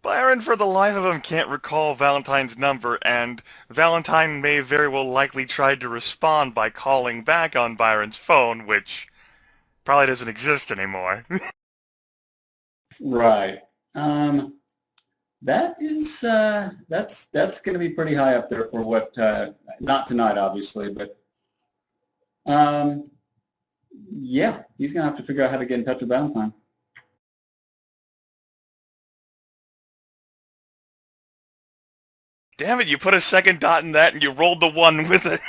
Byron, for the life of him, can't recall Valentine's number, and Valentine may very well likely try to respond by calling back on Byron's phone, which probably doesn't exist anymore. Right. That is that's going to be pretty high up there for what not tonight obviously, but um, yeah, he's going to have to figure out how to get in touch with Valentine. Damn it, you put a second dot in that and you rolled the one with it.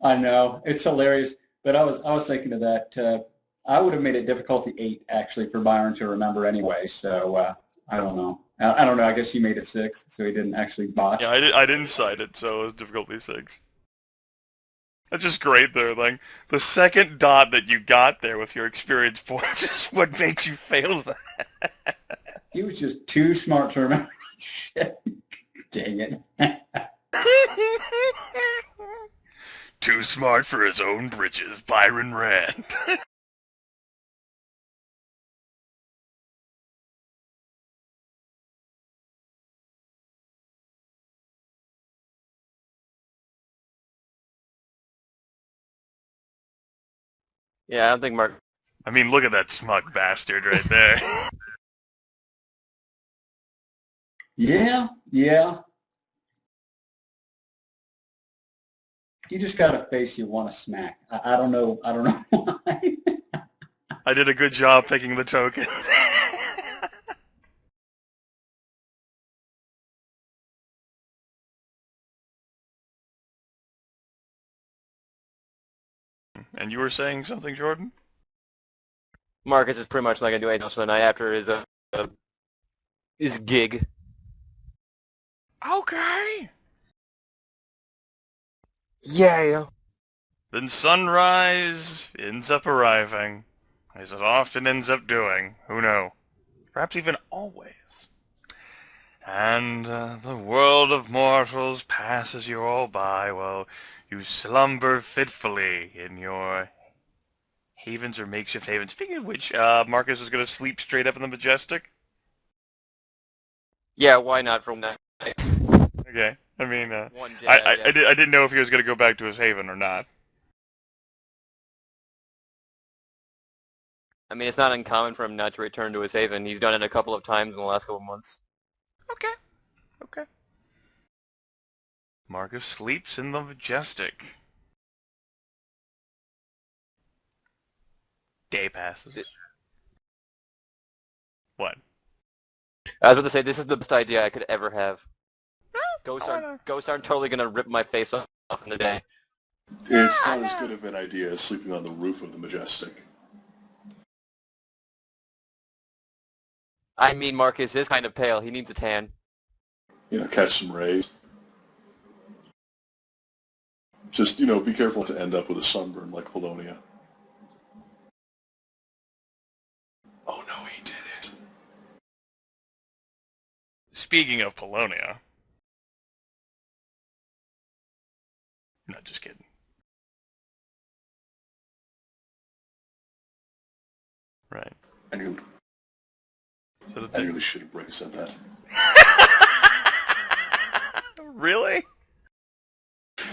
I know it's hilarious, but I was thinking of that. I would have made it difficulty 8 actually for Byron to remember anyway. So I don't know. I don't know. I guess you made it 6, so he didn't actually botch. Yeah, I didn't cite it, so it was difficulty 6. That's just great there, like, the second dot that you got there with your experience points is what makes you fail that. He was just too smart to remember. Shit. Dang it. Too smart for his own britches, Byron Rand. Yeah, I don't think Mark. I mean, look at that smug bastard right there. Yeah, yeah. You just got a face you want to smack. I don't know. I don't know why. I did a good job picking the token. And you were saying something, Jordan? Marcus is pretty much not gonna do anything else the night after his gig. Okay. Yeah. Then sunrise ends up arriving, as it often ends up doing. Who knows? Perhaps even always. And the world of mortals passes you all by while you slumber fitfully in your havens or makeshift havens. Speaking of which, Marcus is going to sleep straight up in the Majestic. Yeah, why not from that night? Okay. I mean, One day, I didn't know if he was going to go back to his haven or not. I mean, it's not uncommon for him not to return to his haven. He's done it a couple of times in the last couple of months. Okay. Okay. Marcus sleeps in the Majestic. Day passes. What? I was about to say, this is the best idea I could ever have. Ghosts wanna- aren't totally gonna rip my face off in the day. It's not as good of an idea as sleeping on the roof of the Majestic. I mean, Marcus is kind of pale. He needs a tan. You know, catch some rays. Just, be careful to end up with a sunburn like Polonia. Oh no, he did it. Speaking of Polonia. No, just kidding. Right. I nearly should have said that. Really?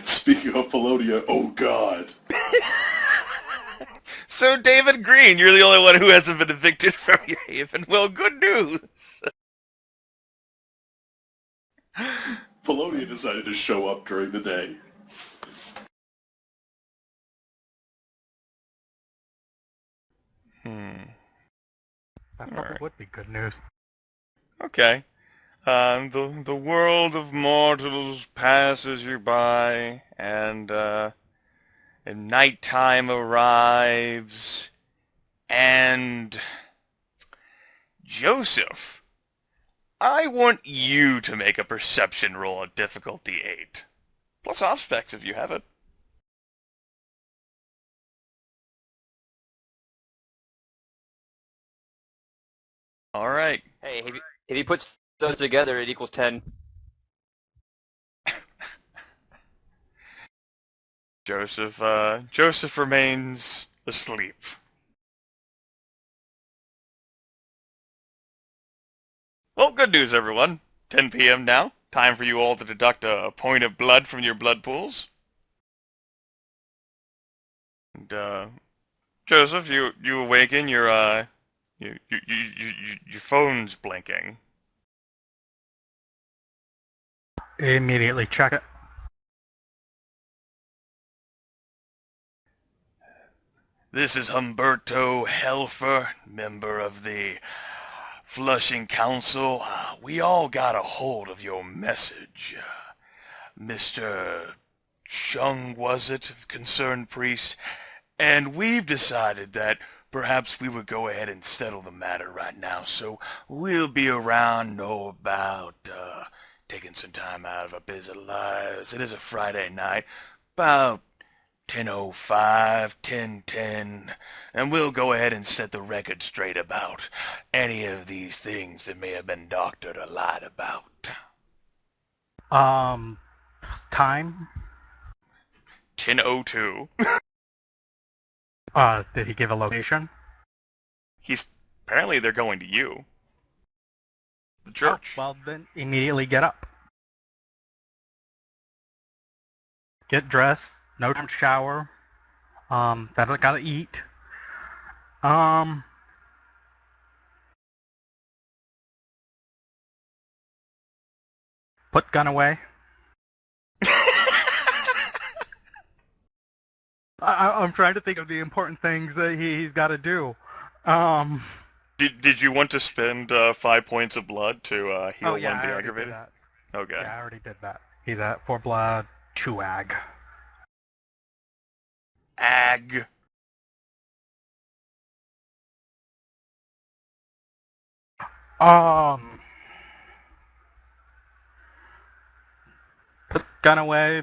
Speaking of Polonia, oh god. So, David Green, you're the only one who hasn't been evicted from your haven. Well, good news. Polonia decided to show up during the day. That probably would be good news. Okay. The world of mortals passes you by, and nighttime arrives, and Joseph, I want you to make a perception roll at difficulty 8. Plus aspects if you have it. All right. Hey, if he puts those together, it equals 10. Joseph remains asleep. Well, good news, everyone. 10 p.m. now. Time for you all to deduct a point of blood from your blood pools. And, Joseph, you awaken. Your phone's blinking. Immediately check it. This is Humberto Helfer, member of the Flushing Council. We all got a hold of your message. Mr. Chung, was it, concerned priest? And we've decided that perhaps we would go ahead and settle the matter right now. So we'll be around, about taking some time out of our busy lives. It is a Friday night, about 10:05, 10:10, and we'll go ahead and set the record straight about any of these things that may have been doctored or lied about. Time? 10:02. Did he give a location? Apparently they're going to you. The church. Oh, well, then immediately get up. Get dressed. No time to shower. Gotta eat. Put gun away. I'm trying to think of the important things that he's got to do. Did you want to spend 5 points of blood to heal one I already did aggravated? that. Okay. Yeah, I already did that. He's at 4 blood, 2 ag. Ag. Put gun away.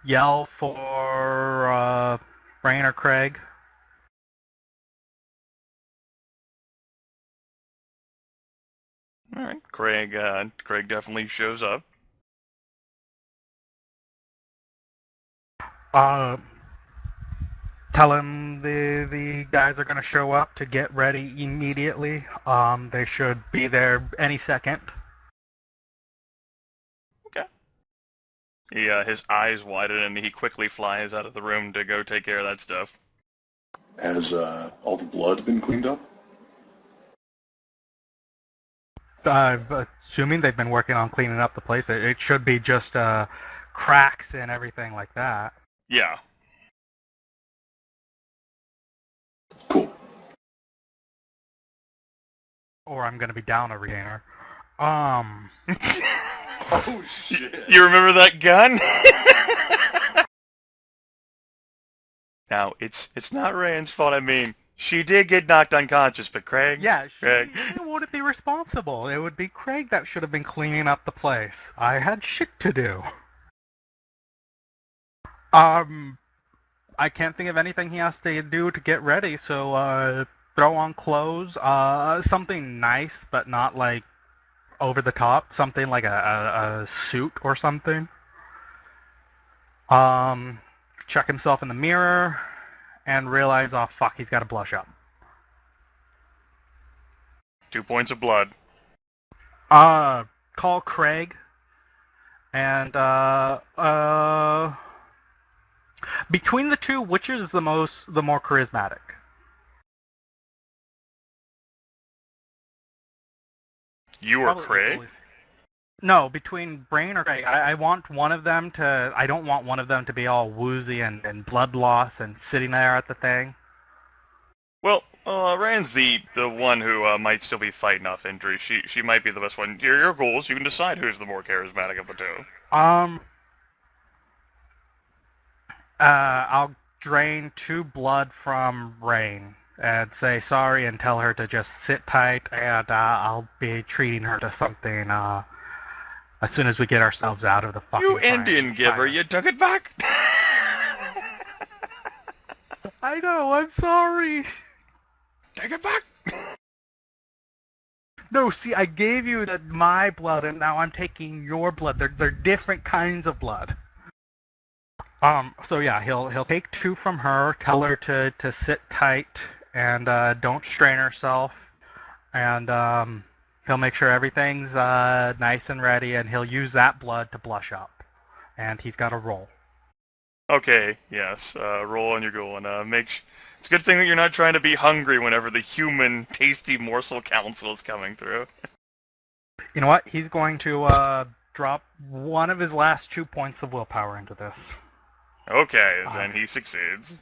Yell for Rain or Craig. All right. Craig definitely shows up. Tell him the guys are gonna show up to get ready immediately. They should be there any second. Okay. His eyes widen and he quickly flies out of the room to go take care of that stuff. Has all the blood been cleaned up? Assuming they've been working on cleaning up the place, it should be just cracks and everything like that. Yeah. Cool. Or I'm gonna be down a retainer. Oh shit! You remember that gun? Now, it's not Rand's fault. I mean, she did get knocked unconscious, but Craig... Yeah, Craig. she wouldn't be responsible. It would be Craig that should have been cleaning up the place. I had shit to do. I can't think of anything he has to do to get ready, so throw on clothes, something nice, but not like over the top, something like a suit or something. Check himself in the mirror and realize, oh fuck, he's got to blush up. 2 points of blood. Call Craig and between the two, which is the more charismatic? You or Probably Craig? equally. No, between Brain or Craig. I want one of them to... I don't want one of them to be all woozy and blood loss and sitting there at the thing. Well, Rand's the one who might still be fighting off injury. She might be the best one. Your goals, you can decide who's the more charismatic of the two. I'll drain 2 blood from Rain and say sorry and tell her to just sit tight, and I'll be treating her to something as soon as we get ourselves out of the fucking You Indian giver, you took it back? I know, I'm sorry. Take it back. No, see, I gave you my blood, and now I'm taking your blood. They're different kinds of blood. So yeah, he'll take 2 from her, tell her to sit tight and don't strain herself, and He'll make sure everything's nice and ready, and he'll use that blood to blush up. And he's got to roll. Okay, yes. Roll on your goal, and it's a good thing that you're not trying to be hungry whenever the human tasty morsel council is coming through. You know what? He's going to drop one of his last 2 points of willpower into this. Okay, then he succeeds.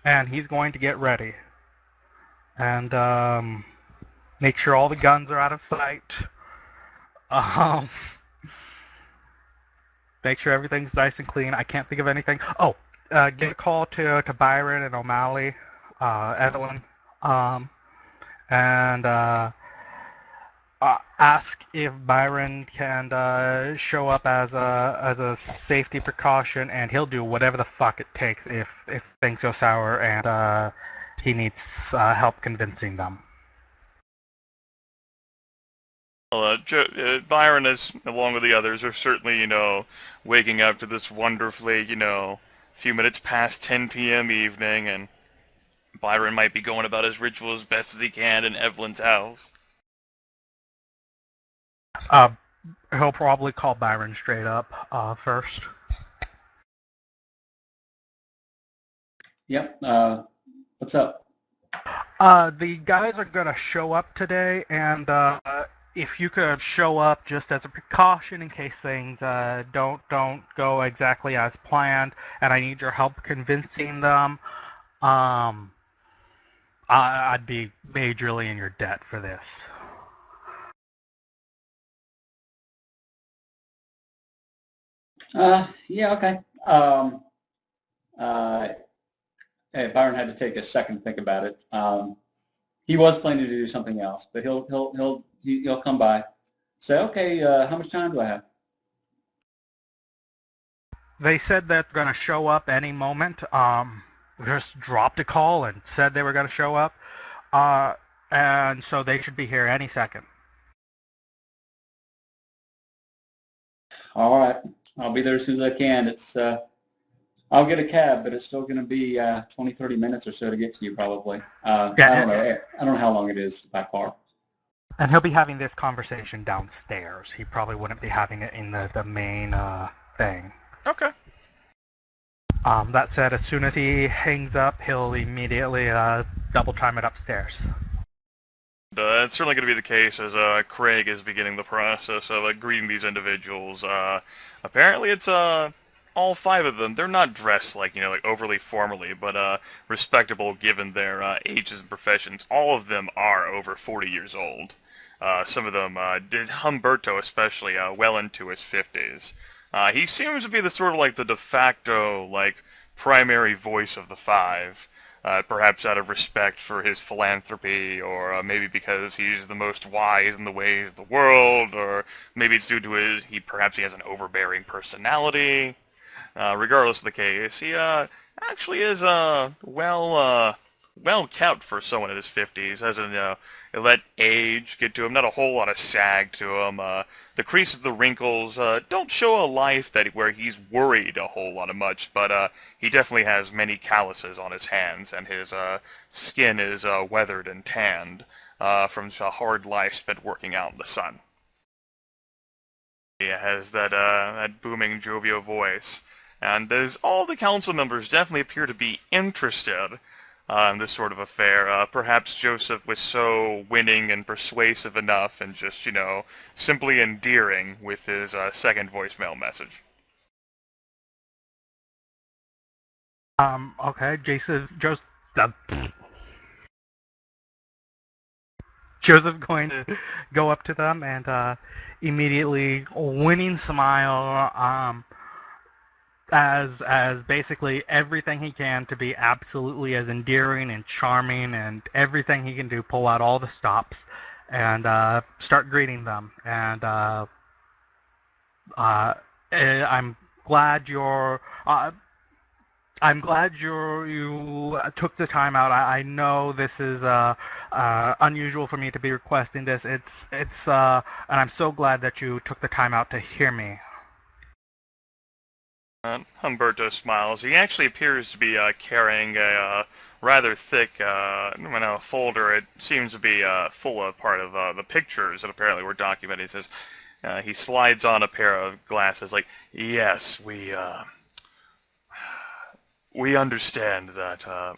And he's going to get ready. And make sure all the guns are out of sight. Make sure everything's nice and clean. I can't think of anything. Oh, get a call to Byron and O'Malley, Evelyn, and ask if Byron can show up as a safety precaution, and he'll do whatever the fuck it takes if things go sour and he needs help convincing them. Well, Byron, along with the others, are certainly, waking up to this wonderfully, a few minutes past 10 p.m. evening, and Byron might be going about his ritual as best as he can in Evelyn's house. He'll probably call Byron straight up first. Yep. What's up? The guys are going to show up today, and if you could show up just as a precaution in case things don't go exactly as planned, and I need your help convincing them, I'd be majorly in your debt for this. Yeah, okay. Hey, Byron had to take a second to think about it. He was planning to do something else, but he'll come by. Say, okay, how much time do I have? They said that they're going to show up any moment. Just dropped a call and said they were going to show up. And so they should be here any second. All right. I'll be there as soon as I can. I'll get a cab, but it's still going to be 20, 30 minutes or so to get to you probably. I don't know. I don't know how long it is by car. And he'll be having this conversation downstairs. He probably wouldn't be having it in the main thing. Okay. That said, as soon as he hangs up, he'll immediately double time it upstairs. It's certainly going to be the case as Craig is beginning the process of greeting these individuals. Apparently it's all 5 of them. They're not dressed like overly formally, but respectable given their ages and professions. All of them are over 40 years old. Some of them did Humberto especially well into his 50s. He seems to be the sort of the de facto primary voice of the 5. Perhaps out of respect for his philanthropy, or maybe because he's the most wise in the ways of the world, or maybe it's due to perhaps he has an overbearing personality. Regardless of the case, he actually is well kept for someone in his 50s. Hasn't let age get to him. Not a whole lot of sag to him. The creases, the wrinkles don't show a life where he's worried a whole lot of much, but he definitely has many calluses on his hands, and his skin is weathered and tanned from a hard life spent working out in the sun. He has that booming, jovial voice. And as all the council members definitely appear to be interested in this sort of affair, perhaps Joseph was so winning and persuasive enough and just, simply endearing with his second voicemail message. Okay, Joseph going to go up to them and immediately winning smile, as basically everything he can to be absolutely as endearing and charming, and everything he can do, pull out all the stops and start greeting them. And I'm glad you took the time out. I know this is unusual for me to be requesting this. It's and I'm so glad that you took the time out to hear me. Humberto smiles. He actually appears to be carrying a rather thick folder. It seems to be full of part of the pictures that apparently were documented. He says he slides on a pair of glasses. Like, yes, we understand that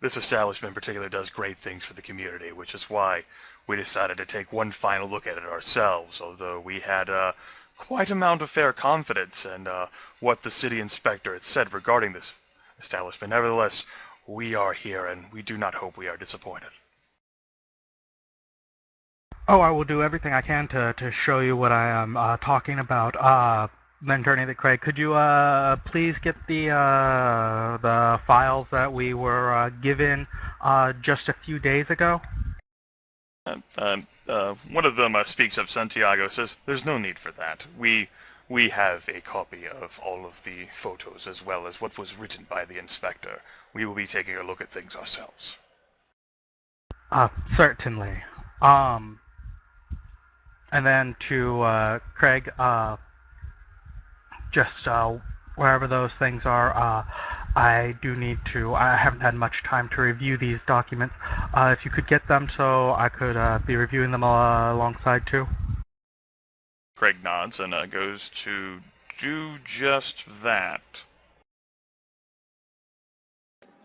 this establishment in particular does great things for the community, which is why we decided to take one final look at it ourselves, although we had quite amount of fair confidence in what the city inspector had said regarding this establishment. Nevertheless, we are here, and we do not hope we are disappointed. Oh, I will do everything I can to show you what I am talking about. Then turning to Craig, could you please get the files that we were given just a few days ago? One of them speaks of Santiago, says, "There's no need for that. We have a copy of all of the photos as well as what was written by the inspector. We will be taking a look at things ourselves." Certainly. And then to Craig, just wherever those things are, I do need to, I haven't had much time to review these documents. If you could get them so I could be reviewing them alongside too. Craig nods and goes to do just that.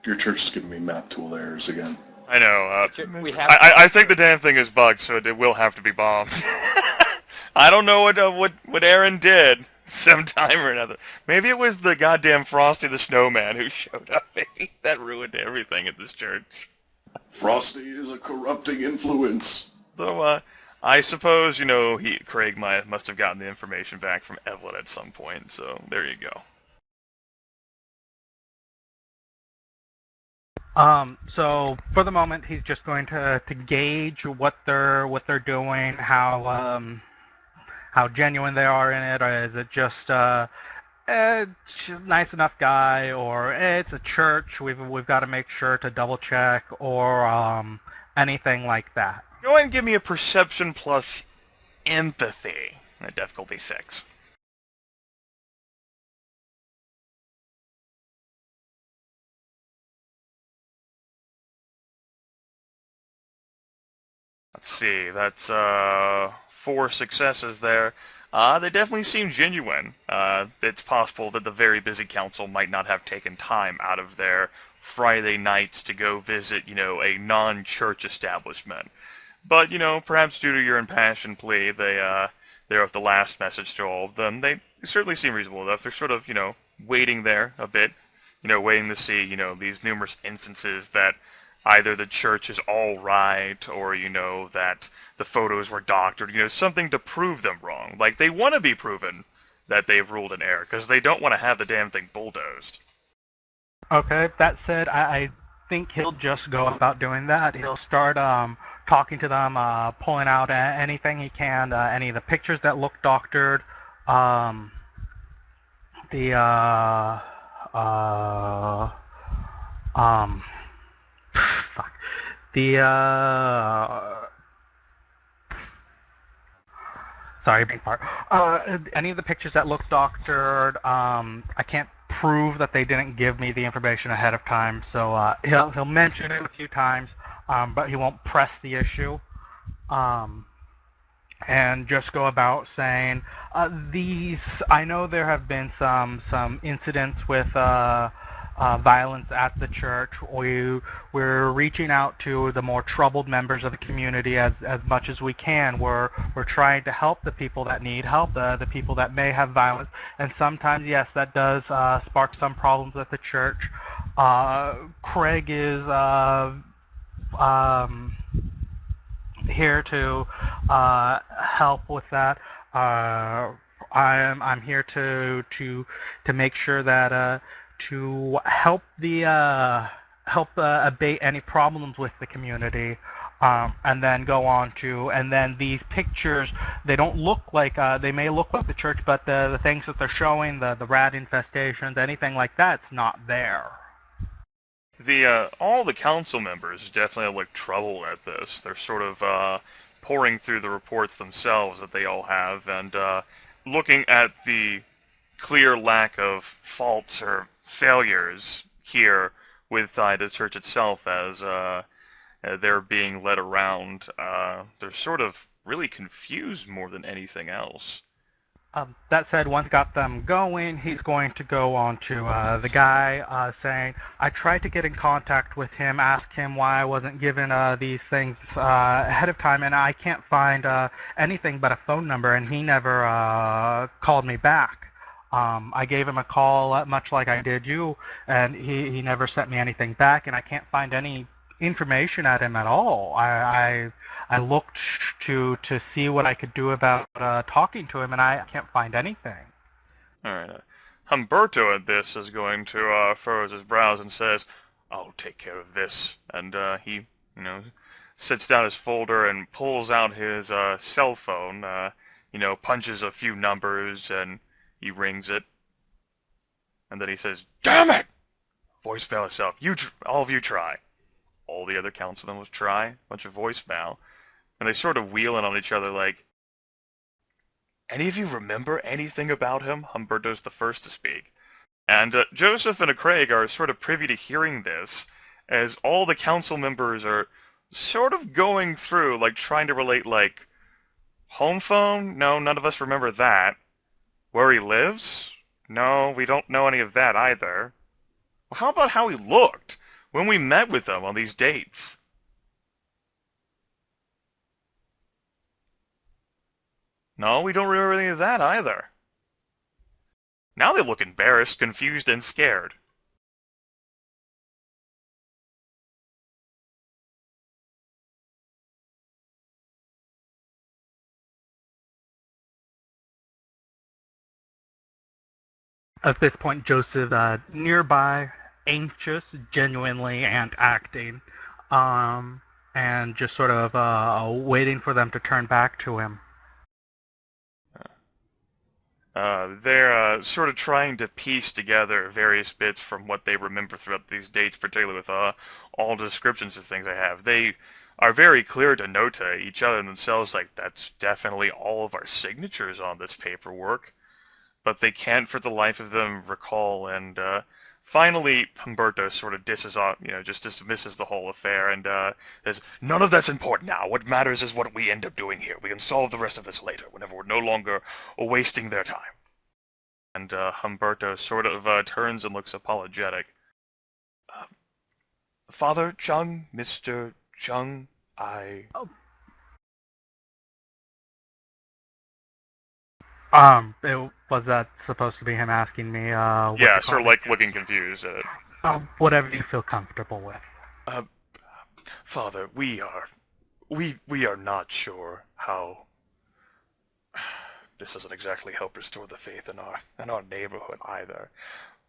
Your church is giving me map tool errors again. I know. I I think the damn thing is bugged, so it will have to be bombed. I don't know what Aaron did sometime or another. Maybe it was the goddamn Frosty the Snowman who showed up. That ruined everything at this church. Frosty is a corrupting influence. So, I suppose, Craig must have gotten the information back from Evelyn at some point, so there you go. So for the moment, he's just going to gauge what they're doing, how genuine they are in it, or is it just she's a nice enough guy, or it's a church, we've got to make sure to double check, or anything like that. Go ahead and give me a perception plus empathy at difficulty 6. Let's see, that's 4 successes there. They definitely seem genuine. It's possible that the very busy council might not have taken time out of their Friday nights to go visit, a non-church establishment. But, perhaps due to your impassioned plea, they wrote the last message to all of them. They certainly seem reasonable enough. They're sort of, waiting there a bit, waiting to see, these numerous instances that either the church is all right, or, that the photos were doctored, something to prove them wrong. Like, they want to be proven that they've ruled in error, because they don't want to have the damn thing bulldozed. Okay, that said, I think he'll just go about doing that. He'll start talking to them, pulling out anything he can, any of the pictures that look doctored, fuck, sorry, big part. Any of the pictures that look doctored, I can't prove that they didn't give me the information ahead of time, so he'll mention it a few times, but he won't press the issue, and just go about saying, I know there have been some incidents with violence at the church. We're reaching out to the more troubled members of the community as much as we can. We're trying to help the people that need help, the people that may have violence, and sometimes, yes, that does spark some problems at the church. Craig is here to help with that. I'm here to make sure that to help abate any problems with the community, and then go on to, and then these pictures, they don't look like, they may look like the church, but the things that they're showing, the rat infestations, anything like that's not there. All the council members definitely look troubled at this. They're sort of pouring through the reports themselves that they all have, and looking at the clear lack of faults or failures here within the church itself as they're being led around. They're sort of really confused more than anything else. That said, once got them going, he's going to go on to the guy saying, I tried to get in contact with him, ask him why I wasn't given these things ahead of time, and I can't find anything but a phone number, and he never called me back. I gave him a call, much like I did you, and he never sent me anything back, and I can't find any information at him at all. I looked to see what I could do about talking to him, and I can't find anything. All right. Humberto at this is going to furrows his brows and says, "I'll take care of this." And he, sits down his folder and pulls out his cell phone. Punches a few numbers and he rings it. And then he says, "Damn it! Voicemail itself. All of you try." All the other councilmen will try. Bunch of voicemail. And they sort of wheel in on each other like, "Any of you remember anything about him?" Humberto's the first to speak. And Joseph and Craig are sort of privy to hearing this, as all the council members are sort of going through, like, trying to relate, like, home phone? No, none of us remember that. Where he lives? No, we don't know any of that either. Well, how about how he looked when we met with him on these dates? No, we don't remember any of that either. Now they look embarrassed, confused, and scared. At this point, Joseph, nearby, anxious, genuinely, and acting, and just sort of waiting for them to turn back to him. They're sort of trying to piece together various bits from what they remember throughout these dates, particularly with all descriptions of things they have. They are very clear to note to each other and themselves, like, that's definitely all of our signatures on this paperwork. But they can't for the life of them recall, and finally Humberto sort of just dismisses the whole affair and says, "None of that's important now. What matters is what we end up doing here. We can solve the rest of this later, whenever we're no longer wasting their time." And Humberto sort of turns and looks apologetic. "Father Chung, Mr. Chung, Oh. Was that supposed to be him asking me, what Yeah, to sort of call like looking confused at it. Whatever you feel comfortable with. Father, we are not sure how. This doesn't exactly help restore the faith in our neighborhood either.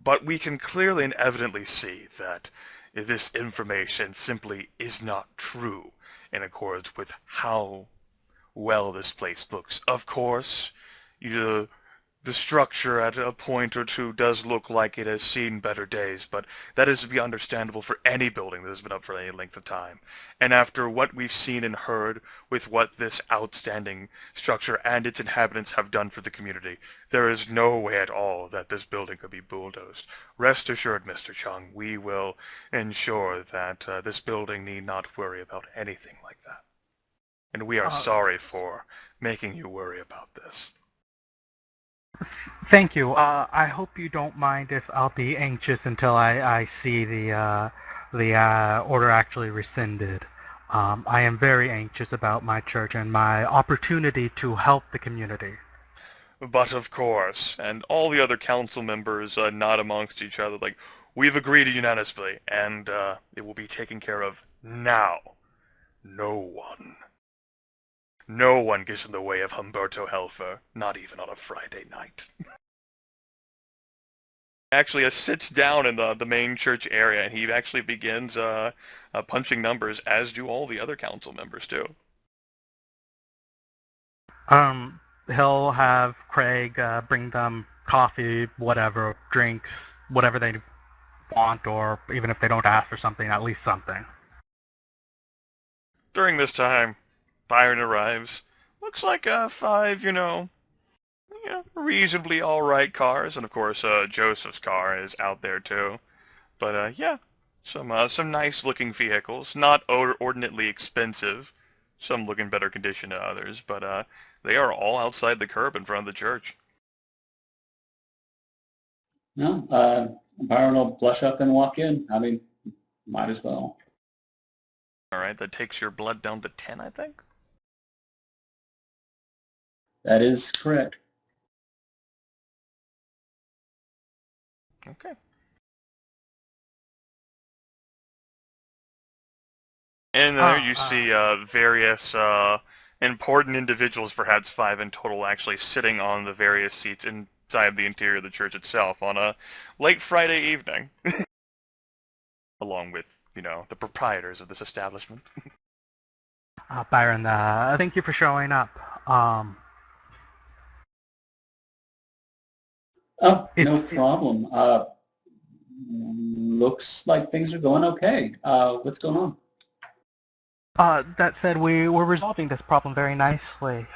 But we can clearly and evidently see that this information simply is not true in accordance with how well this place looks. Of course, the structure at a point or two does look like it has seen better days, but that is to be understandable for any building that has been up for any length of time. And after what we've seen and heard with what this outstanding structure and its inhabitants have done for the community, there is no way at all that this building could be bulldozed. Rest assured, Mr. Chung, we will ensure that this building need not worry about anything like that. And we are sorry for making you worry about this." Thank you. I hope you don't mind if I'll be anxious until I see the order actually rescinded. I am very anxious about my church and my opportunity to help the community. But of course, and all the other council members nod amongst each other like, "We've agreed unanimously, and it will be taken care of now. No one gets in the way of Humberto Helfer, not even on a Friday night." Actually sits down in the main church area, and he actually begins punching numbers, as do all the other council members too. He'll have Craig bring them coffee, whatever, drinks, whatever they want, or even if they don't ask for something, at least something. During this time, Byron arrives. Looks like 5, reasonably alright cars, and of course Joseph's car is out there too. But yeah, some nice looking vehicles, not ordinarily expensive. Some look in better condition than others, but they are all outside the curb in front of the church. No, Byron will blush up and walk in. I mean, might as well. Alright, that takes your blood down to 10, I think? That is correct. Okay. And there you see various important individuals, perhaps 5 in total, actually sitting on the various seats inside the interior of the church itself on a late Friday evening. Along with, the proprietors of this establishment. Byron, thank you for showing up. Oh, no problem. Looks like things are going okay. What's going on? That said, we're resolving this problem very nicely.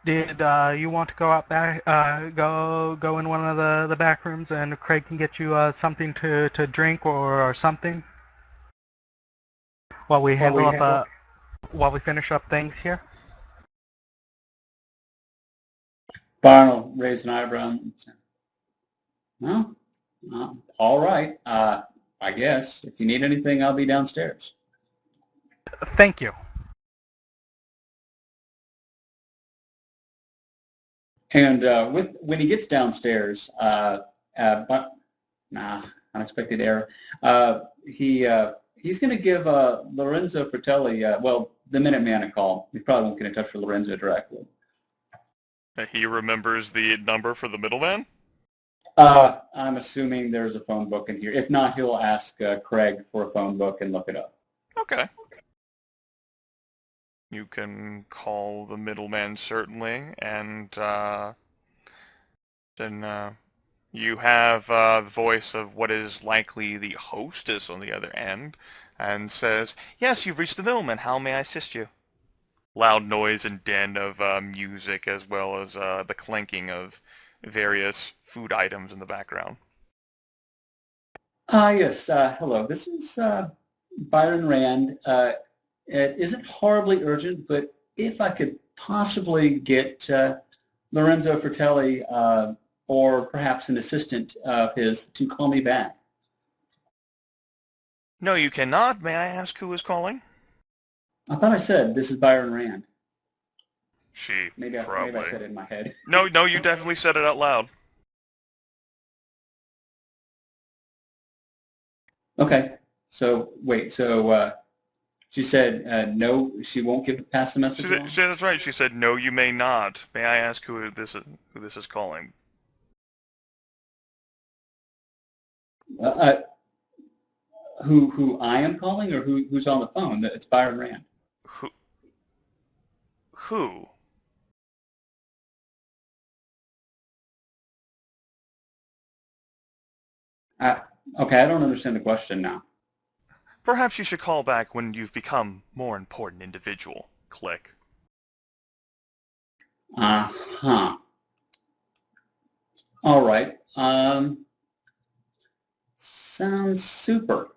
Did you want to go out back, go in one of the back rooms, and Craig can get you something to drink or something while we while we finish up things here? Byron will raise an eyebrow and say, well, all right. I guess if you need anything, I'll be downstairs. Thank you. And when he gets downstairs, unexpected error. He's going to give Lorenzo Fratelli, the Minuteman, a call. He probably won't get in touch with Lorenzo directly. He remembers the number for the middleman? I'm assuming there's a phone book in here. If not, he'll ask Craig for a phone book and look it up. Okay. You can call the middleman, certainly, and then you have the voice of what is likely the hostess on the other end, and says, "Yes, you've reached the middleman. How may I assist you?" Loud noise and din of music, as well as the clanking of various food items in the background. Yes. Hello. This is Byron Rand. It isn't horribly urgent, but if I could possibly get Lorenzo Fratelli or perhaps an assistant of his to call me back. No, you cannot. May I ask who is calling? I thought I said this is Byron Rand. Maybe I said it in my head. No, you definitely said it out loud. Okay. So wait. So she said no. She won't pass the message along? That's right. She said, "No, you may not. May I ask who this is calling?" Who I am calling, or who's on the phone? It's Byron Rand. Who? Okay, I don't understand the question now. Perhaps you should call back when you've become more important individual. Click. Uh-huh. All right. Sounds super.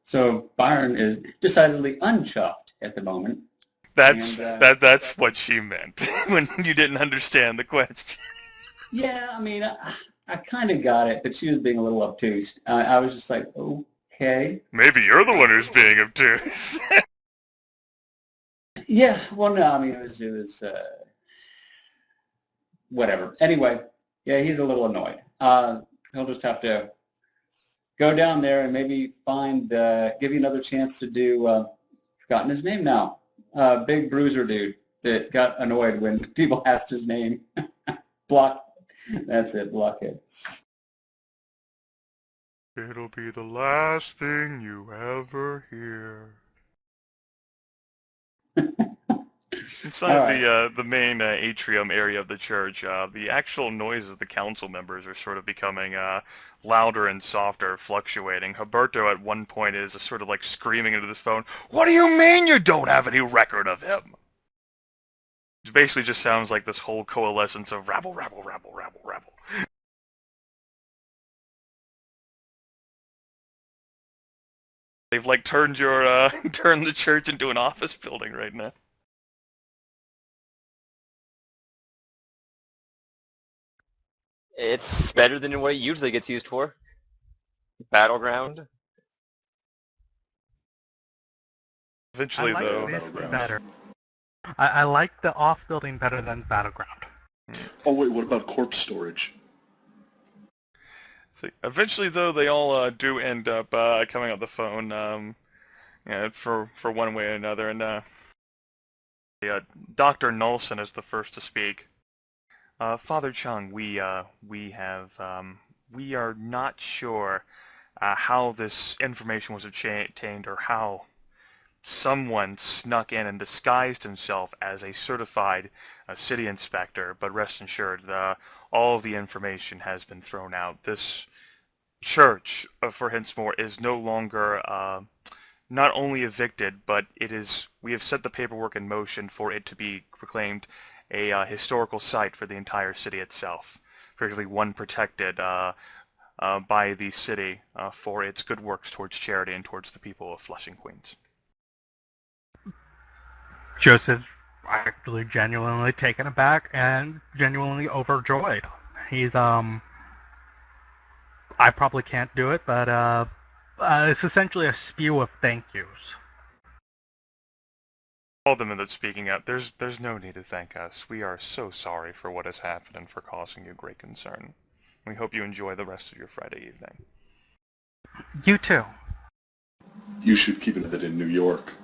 So Byron is decidedly unchuffed at the moment. That's what she meant when you didn't understand the question. Yeah, I mean, I kind of got it, but she was being a little obtuse. I was just like, okay. Maybe you're the one who's being obtuse. Yeah, well, no, I mean, it was whatever. Anyway, yeah, he's a little annoyed. He'll just have to go down there and maybe give you another chance to do, forgotten his name now, big bruiser dude that got annoyed when people asked his name. That's it, Blockhead. It'll be the last thing you ever hear. Inside the main atrium area of the church, the actual noises of the council members are sort of becoming louder and softer, fluctuating. Huberto at one point is sort of like screaming into this phone, "What do you mean you don't have any record of him?" It basically just sounds like this whole coalescence of rabble, rabble, rabble, rabble, rabble. They've like turned your turned the church into an office building right now. It's better than what it usually gets used for. Battleground. Eventually, I like though. this Battleground. better. I like the office building better than Battleground. Oh wait, what about corpse storage? So eventually, though, they all do end up coming on the phone, for one way or another, and Dr. Nolson is the first to speak. Father Chung, we are not sure how this information was obtained or how someone snuck in and disguised himself as a certified city inspector, but rest assured, all of the information has been thrown out. This church, for Hinsmore, is no longer not only evicted, but we have set the paperwork in motion for it to be proclaimed a historical site for the entire city itself, particularly one protected by the city for its good works towards charity and towards the people of Flushing, Queens. Joseph actually genuinely taken aback and genuinely overjoyed. He's I probably can't do it, but it's essentially a spew of thank yous. All them that's speaking up, there's no need to thank us. We are so sorry for what has happened and for causing you great concern. We hope you enjoy the rest of your Friday evening. You too. You should keep it that in New York,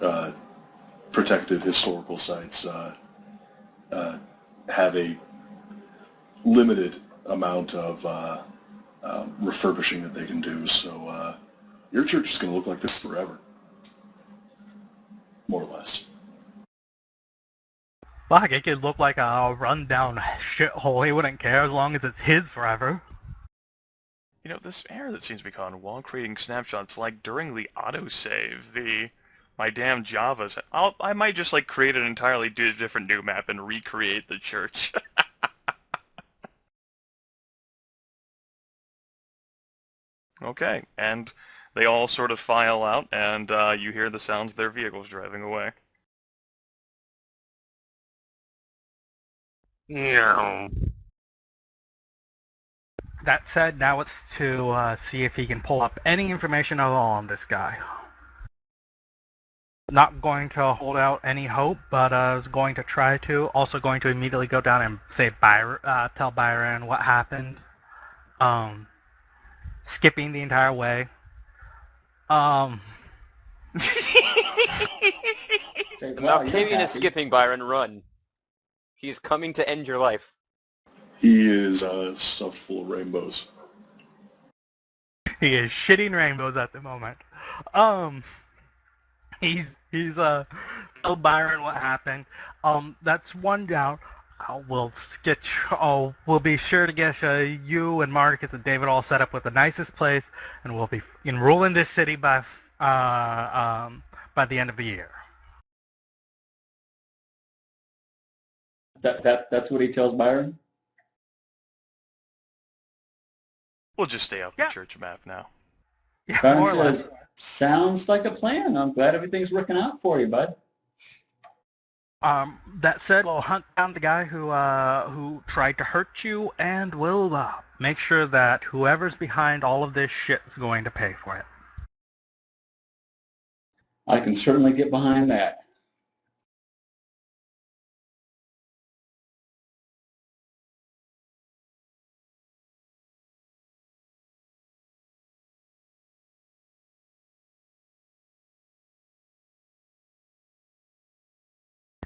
protected historical sites have a limited amount of refurbishing that they can do. So your church is going to look like this forever, more or less. Fuck, it could look like a rundown shithole. He wouldn't care as long as it's his forever. You know, this error that seems to be caught while creating snapshots, like during the autosave, my damn Javas, I might just like create an entirely different new map and recreate the church. Okay, and they all sort of file out, and you hear the sounds of their vehicles driving away. No. That said, now it's to see if he can pull up any information at all on this guy. Not going to hold out any hope, but is going to try to. Also going to immediately go down and say tell Byron what happened. Skipping the entire way. Say, Now wow, you're Malkavian is happy. skipping Byron, run. He's coming to end your life. He is stuffed full of rainbows. He is shitting rainbows at the moment. He's tell Byron what happened. That's one down. We'll be sure to get you and Marcus and David all set up with the nicest place, and we'll be enrolling this city by the end of the year. That's what he tells Byron? We'll just stay off Yeah. the church map now. Yeah, Byron more or less. says, sounds like a plan. I'm glad everything's working out for you, bud. That said, we'll hunt down the guy who tried to hurt you, and we'll make sure that whoever's behind all of this shit is going to pay for it. I can certainly get behind that.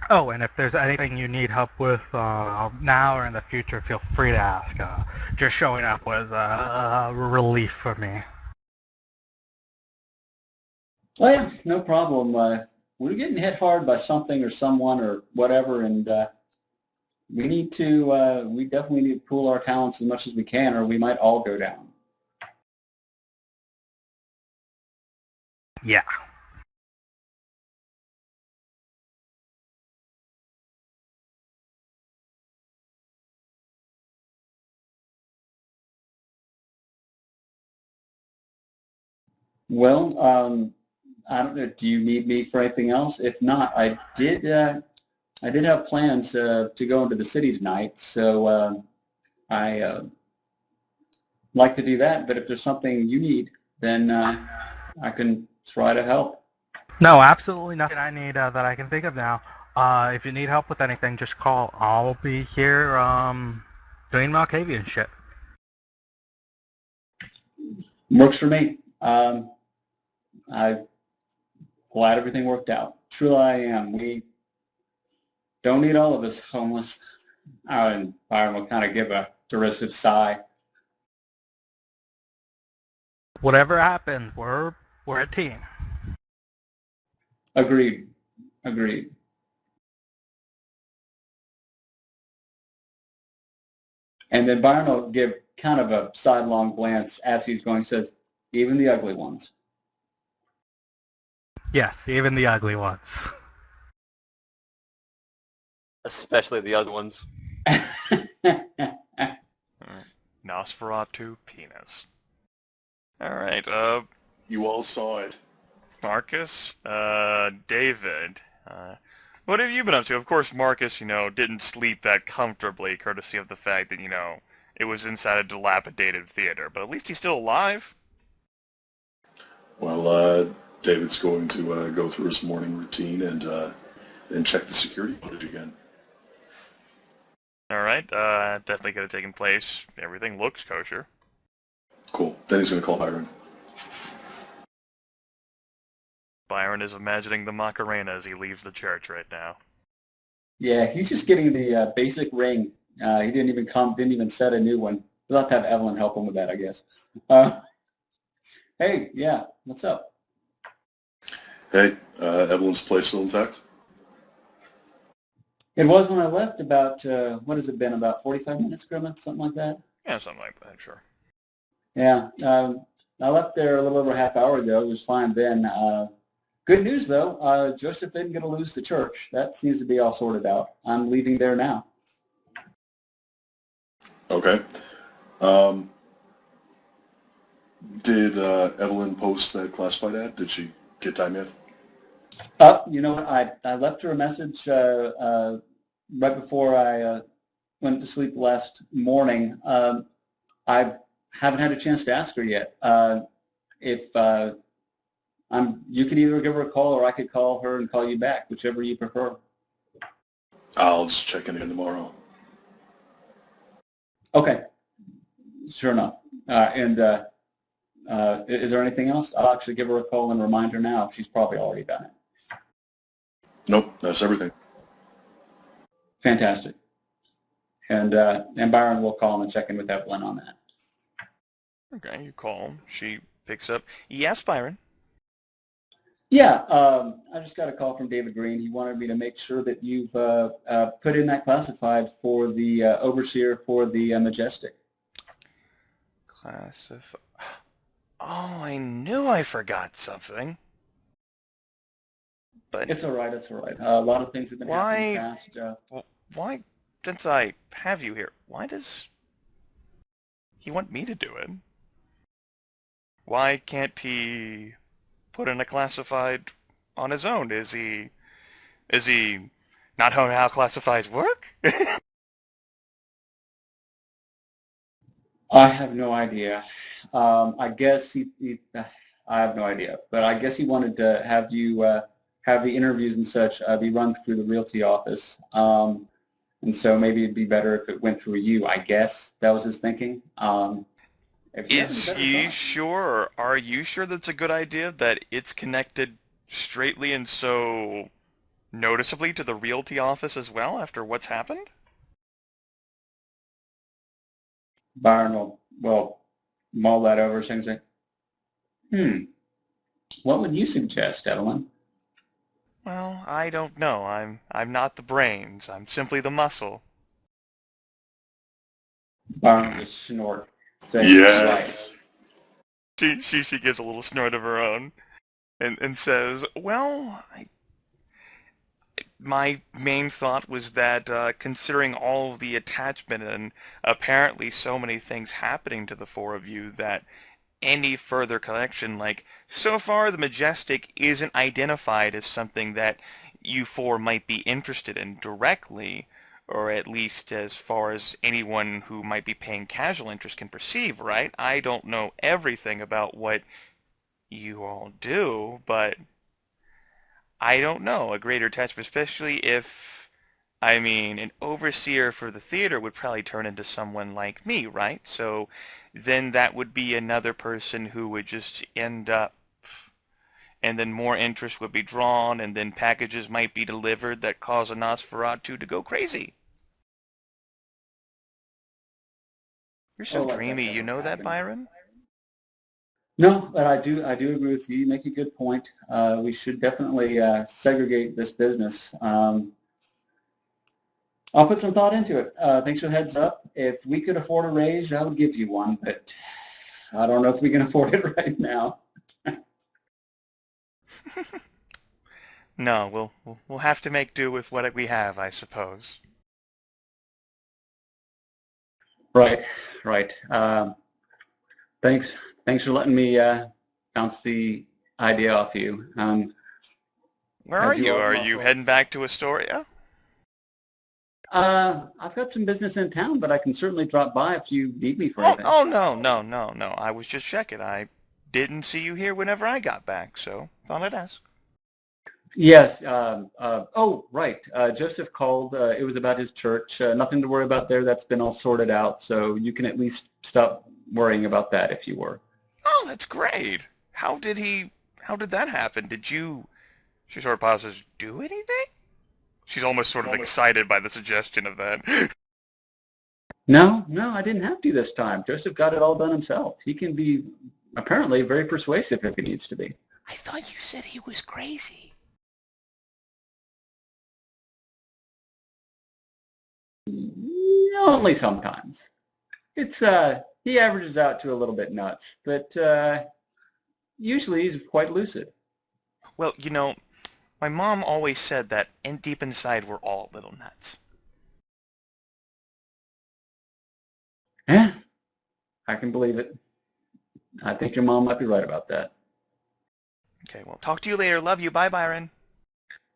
Oh, and if there's anything you need help with now or in the future, feel free to ask. Just showing up was a relief for me. Oh yeah, no problem. We're getting hit hard by something or someone or whatever, and we definitely need to pool our talents as much as we can, or we might all go down. Yeah. Well, I don't know. Do you need me for anything else? If not, I did have plans to go into the city tonight, so I like to do that. But if there's something you need, then I can try to help. No, absolutely nothing I need that I can think of now. If you need help with anything, just call. I'll be here doing Malkavian shit. Works for me. I'm glad everything worked out. Truly, I am. We don't need all of us homeless. And Byron will kind of give a derisive sigh. Whatever happens, we're a team. Agreed. Agreed. And then Byron will give kind of a sidelong glance as he's going, says, even the ugly ones. Yes, even the ugly ones. Especially the other ones. Nosferatu penis. Alright, You all saw it. Marcus, David, what have you been up to? Of course, Marcus, didn't sleep that comfortably, courtesy of the fact that, it was inside a dilapidated theater, but at least he's still alive. Well, David's going to go through his morning routine and check the security footage again. Alright, definitely could have taken place. Everything looks kosher. Cool. Then he's going to call Byron. Byron is imagining the Macarena as he leaves the church right now. Yeah, he's just getting the basic ring. He didn't even set a new one. We'll have to have Evelyn help him with that, I guess. Hey, yeah, what's up? Hey, Evelyn's place still intact? It was when I left about, what has it been, about 45 minutes, Grimith, something like that? Yeah, something like that, sure. Yeah, I left there a little over a half hour ago. It was fine then. Good news, though. Joseph isn't going to lose the church. That seems to be all sorted out. I'm leaving there now. Okay. Did Evelyn post that classified ad? Did she get time yet? You know what? I left her a message right before I went to sleep last morning. I haven't had a chance to ask her yet. If you can either give her a call or I could call her and call you back, whichever you prefer. I'll just check in tomorrow. Okay. Sure enough. Is there anything else? I'll actually give her a call and remind her now. She's probably already done it. Nope, that's everything. Fantastic. And Byron will call and check in with Evelyn on that. Okay, you call. She picks up. Yes, Byron. Yeah, I just got a call from David Green. He wanted me to make sure that you've put in that classified for the overseer for the Majestic. Classify. Oh, I knew I forgot something. But it's all right. It's all right. A lot of things have been happening fast. Why, since I have you here, why does he want me to do it? Why can't he put in a classified on his own? Is he not know how classifieds work? I have no idea. I guess I have no idea, but I guess he wanted to have you have the interviews and such be run through the realty office, and so maybe it'd be better if it went through you. I guess that was his thinking. Is he sure? Or are you sure that's a good idea? That it's connected straightly and so noticeably to the realty office as well after what's happened? Byron will mull that over and say, what would you suggest, Evelyn? Well, I don't know. I'm not the brains. I'm simply the muscle. Byron just snort. Yes. Right. She gives a little snort of her own and says, well, my main thought was that considering all of the attachment and apparently so many things happening to the four of you, that any further collection. Like, so far the Majestic isn't identified as something that you four might be interested in directly, or at least as far as anyone who might be paying casual interest can perceive, right? I don't know everything about what you all do, but I don't know. A greater touch, especially if, I mean, an overseer for the theater would probably turn into someone like me, right? So then that would be another person who would just end up, and then more interest would be drawn, and then packages might be delivered that cause a Nosferatu to go crazy. You're so Oh, like dreamy, that's you ever know that, happened. Byron? No, but I do agree with you. You make a good point. We should definitely segregate this business. I'll put some thought into it. Thanks for the heads up. If we could afford a raise, I would give you one, but I don't know if we can afford it right now. No, we'll have to make do with what we have, I suppose. Right, right. Thanks for letting me bounce the idea off you. Where are As you you? are Are you muscle. heading back to Astoria? I've got some business in town, but I can certainly drop by if you need me for Oh, anything. oh no. I was just checking. I didn't see you here whenever I got back, so thought I'd ask. Yes. Oh, right. Joseph called. It was about his church. Nothing to worry about there. That's been all sorted out. So you can at least stop worrying about that if you were. Oh, that's great. How did that happen? She sort of pauses, do anything? She's almost sort of excited by the suggestion of that. No, I didn't have to this time. Joseph got it all done himself. He can be apparently very persuasive if he needs to be. I thought you said he was crazy. Only sometimes. It's he averages out to a little bit nuts, but usually he's quite lucid. Well, my mom always said that deep inside we're all little nuts. Yeah, I can believe it. I think your mom might be right about that. Okay, well, talk to you later. Love you. Bye, Byron.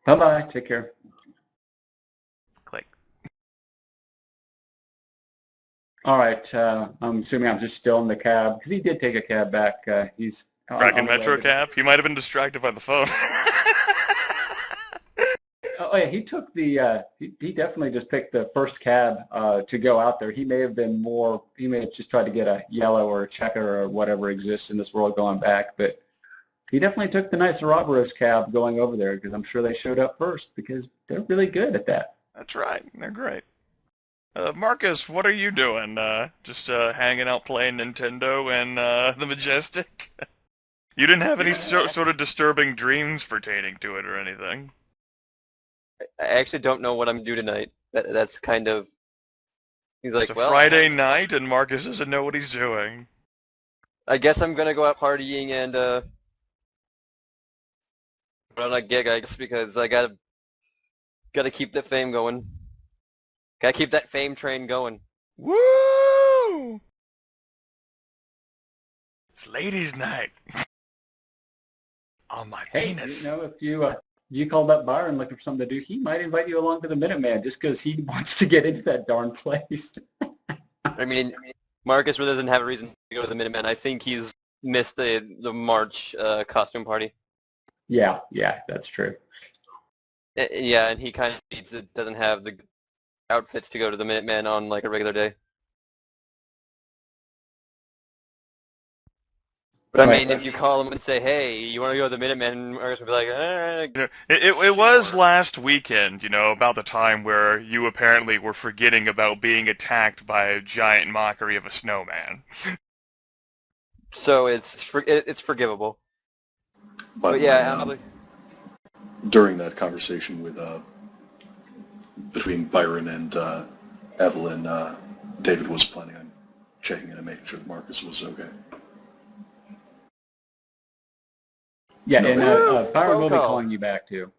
Bye-bye. Take care. Click. All right. I'm assuming I'm just still in the cab because he did take a cab back. He's Kraken on the way. Metro Cab? He might have been distracted by the phone. Oh yeah, he took the he definitely just picked the first cab to go out there. He may have been more. He may have just tried to get a yellow or a checker or whatever exists in this world going back, but he definitely took the nice Ouroboros cab going over there because I'm sure they showed up first because they're really good at that. That's right. They're great. Marcus, what are you doing? Just hanging out playing Nintendo and the Majestic? You didn't have any sort of disturbing dreams pertaining to it or anything? I actually don't know what I'm due tonight. That's kind of... He's like, It's a well, Friday night and Marcus doesn't know what he's doing. I guess I'm gonna go out partying and put on a gig, I guess, because I gotta keep the fame going. Gotta keep that fame train going. Woo! It's ladies' night. On my Hey, penis. if you called up Byron looking for something to do, he might invite you along to the Minuteman just because he wants to get into that darn place. I mean, Marcus really doesn't have a reason to go to the Minutemen. I think he's missed the March costume party. Yeah, that's true. Yeah, and he kind of doesn't have the outfits to go to the Minutemen on like a regular day. But I Right. mean, if you call him and say, "Hey, you want to go to the Minutemen?" Marcus would be like, It was last weekend, about the time where you apparently were forgetting about being attacked by a giant mockery of a snowman. So it's forgivable. By But the yeah, way, during that conversation with between Byron and Evelyn, David was planning on checking in and making sure that Marcus was okay. Yeah, No. and Byron will be Phone call. calling you back too,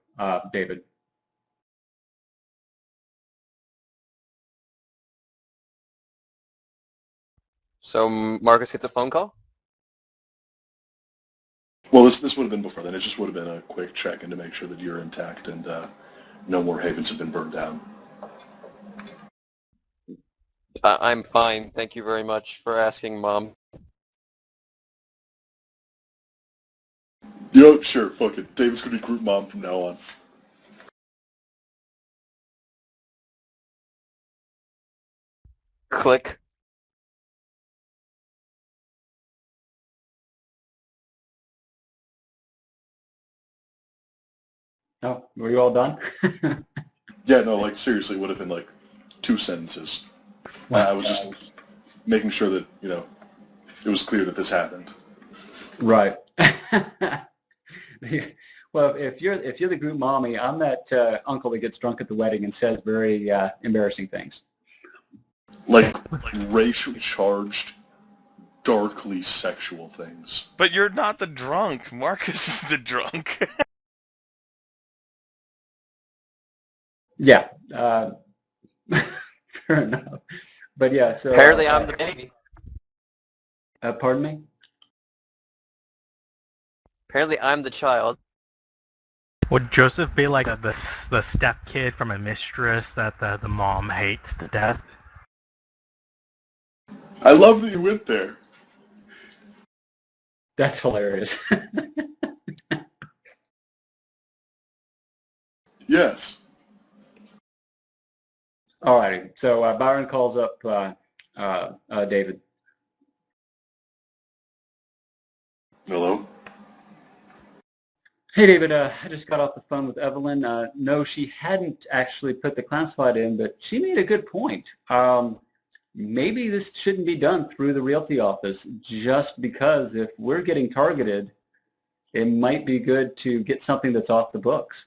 David. So Marcus gets a phone call? Well, this would have been before then. It just would have been a quick check-in to make sure that you're intact and no more havens have been burned down. I'm fine. Thank you very much for asking, Mom. Yup, sure, fuck it. David's gonna be group mom from now on. Click. Oh, were you all done? Yeah, no, like, seriously, it would have been, like, 2 sentences. I was just making sure that, you know, it was clear that this happened. Right. Well, if you're the group mommy, I'm that uncle that gets drunk at the wedding and says very embarrassing things. Like, racially charged, darkly sexual things. But you're not the drunk. Marcus is the drunk. Yeah. Fair enough. But yeah, so Apparently I'm the baby. pardon me? Apparently I'm the child. Would Joseph be like the step kid from a mistress that the mom hates to death? I love that you went there. That's hilarious. Yes. All righty. So Byron calls up David. Hello? Hey, David, I just got off the phone with Evelyn. No, she hadn't actually put the classified in, but she made a good point. Maybe this shouldn't be done through the realty office, just because if we're getting targeted, it might be good to get something that's off the books.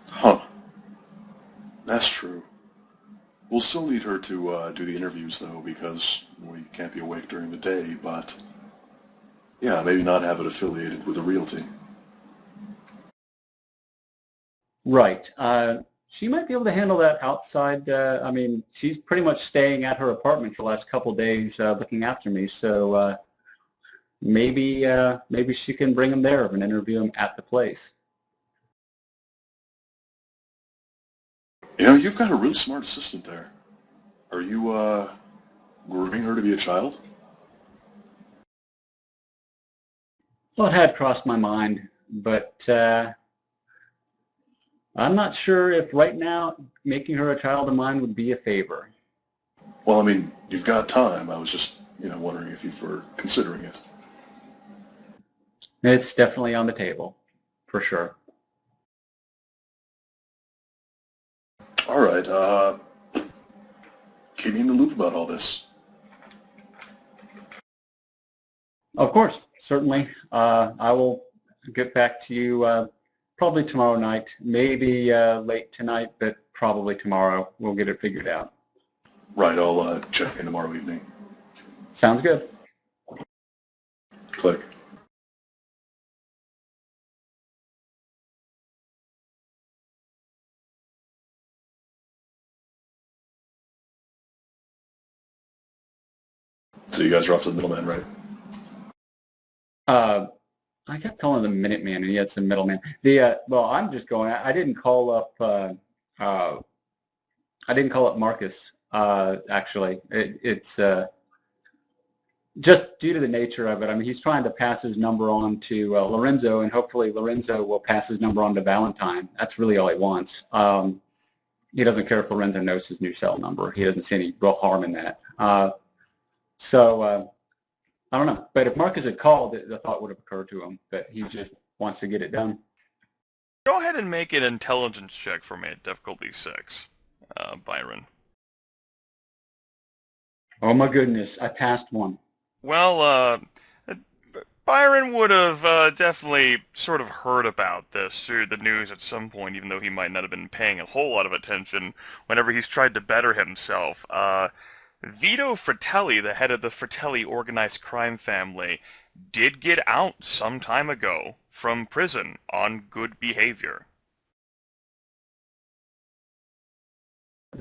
Huh. That's true. We'll still need her to do the interviews, though, because we can't be awake during the day, but yeah, maybe not have it affiliated with a realty. Right. She might be able to handle that outside. I mean, she's pretty much staying at her apartment for the last couple of days looking after me, so maybe she can bring him there and interview him at the place. You know, you've got a really smart assistant there. Are you, grooming her to be a child? Well, it had crossed my mind, but I'm not sure if right now making her a child of mine would be a favor. Well, I mean, you've got time. I was just, you know, wondering if you were considering it. It's definitely on the table, for sure. All right, keep me in the loop about all this. Of course, certainly. I will get back to you probably tomorrow night, maybe late tonight, but probably tomorrow. We'll get it figured out. Right, I'll check in tomorrow evening. Sounds good. Click. So you guys are off to the middleman, right? I kept calling him the Minuteman, and he had some middleman. Well, I'm just going. I didn't call up. I didn't call up Marcus. Actually, it's just due to the nature of it. I mean, he's trying to pass his number on to Lorenzo, and hopefully Lorenzo will pass his number on to Valentine. That's really all he wants. He doesn't care if Lorenzo knows his new cell number. He doesn't see any real harm in that. So I don't know. But if Marcus had called, the thought would have occurred to him. But he just wants to get it done. Go ahead and make an intelligence check for me at difficulty 6, Byron. Oh my goodness, I passed one. Well, Byron would have definitely sort of heard about this through the news at some point, even though he might not have been paying a whole lot of attention whenever he's tried to better himself. Vito Fratelli, the head of the Fratelli organized crime family, did get out some time ago from prison on good behavior.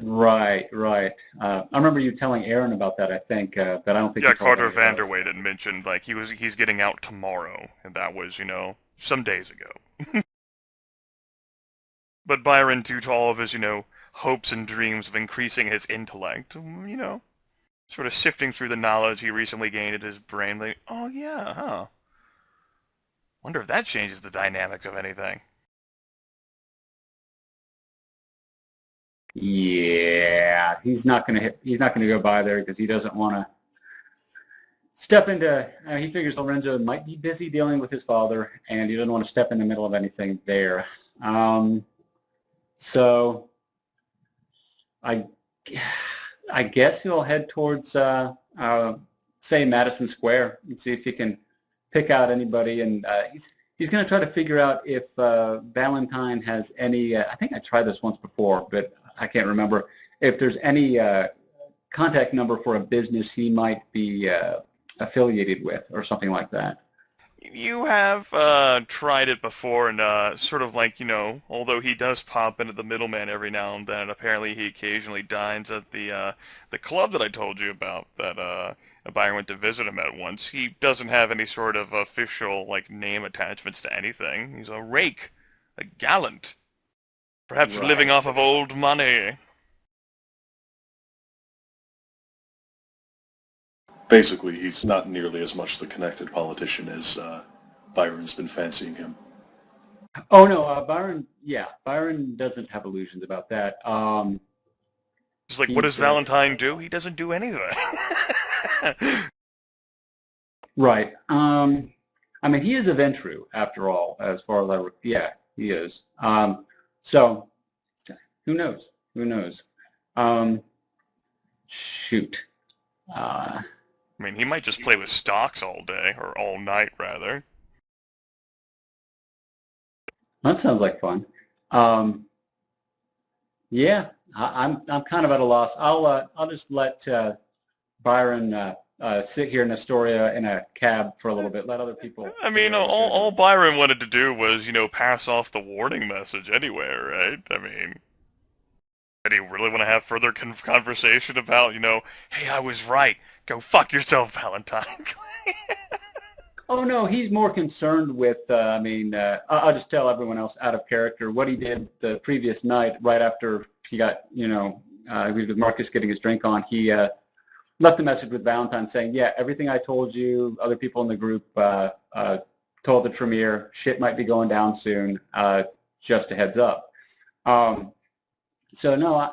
Right, right. I remember you telling Aaron about that, I think, but I don't think Yeah, you told Carter anybody else. Vanderway had mentioned like he's getting out tomorrow, and that was some days ago. But Byron, due to all of his hopes and dreams of increasing his intellect, sort of sifting through the knowledge he recently gained in his brain, like, oh yeah, huh? Wonder if that changes the dynamic of anything. Yeah, he's not gonna go by there because he doesn't want to step into. He figures Lorenzo might be busy dealing with his father, and he doesn't want to step in the middle of anything there. So I, I guess he'll head towards say Madison Square and see if he can pick out anybody, and he's going to try to figure out if Valentine has any. I think I tried this once before, but I can't remember if there's any contact number for a business he might be affiliated with or something like that. You have tried it before, and sort of like, although he does pop into the middleman every now and then, and apparently he occasionally dines at the club that I told you about that Byron went to visit him at once. He doesn't have any sort of official like name attachments to anything. He's a rake, a gallant, perhaps living Right. off of old money. Basically, he's not nearly as much the connected politician as Byron's been fancying him. Oh no, Byron. Yeah, Byron doesn't have illusions about that. It's like, He what does just Valentine do? He doesn't do anything. right. I mean, he is a Ventru after all, as far as yeah, he is. So who knows? Who knows? Um, shoot. Uh, I mean, he might just play with stocks all day, or all night, rather. that sounds like fun. Um, yeah, I'm kind of at a loss. I'll just let Byron sit here in Astoria in a cab for a little bit. Let other people I mean, figure out what they're all doing. Byron wanted to do was, pass off the warning message anyway, right? I mean, did he really want to have further conversation about, hey, I was right. Go fuck yourself, Valentine. Oh no, he's more concerned with. I mean, I'll just tell everyone else out of character what he did the previous night, right after he got, he was with Marcus getting his drink on. He left a message with Valentine saying, "Yeah, everything I told you, other people in the group told the Tremere. Shit might be going down soon. Just a heads up." So no,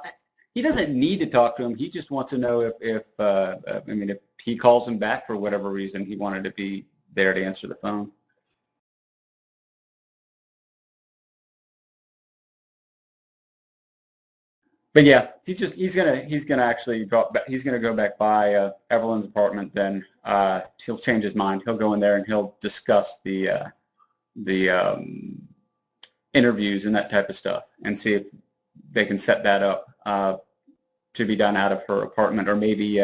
he doesn't need to talk to him. He just wants to know if I mean, if he calls him back for whatever reason, he wanted to be there to answer the phone. But yeah, he's gonna actually drop back. He's gonna go back by Evelyn's apartment. Then he'll change his mind. He'll go in there and he'll discuss the interviews and that type of stuff, and see if they can set that up to be done out of her apartment, or maybe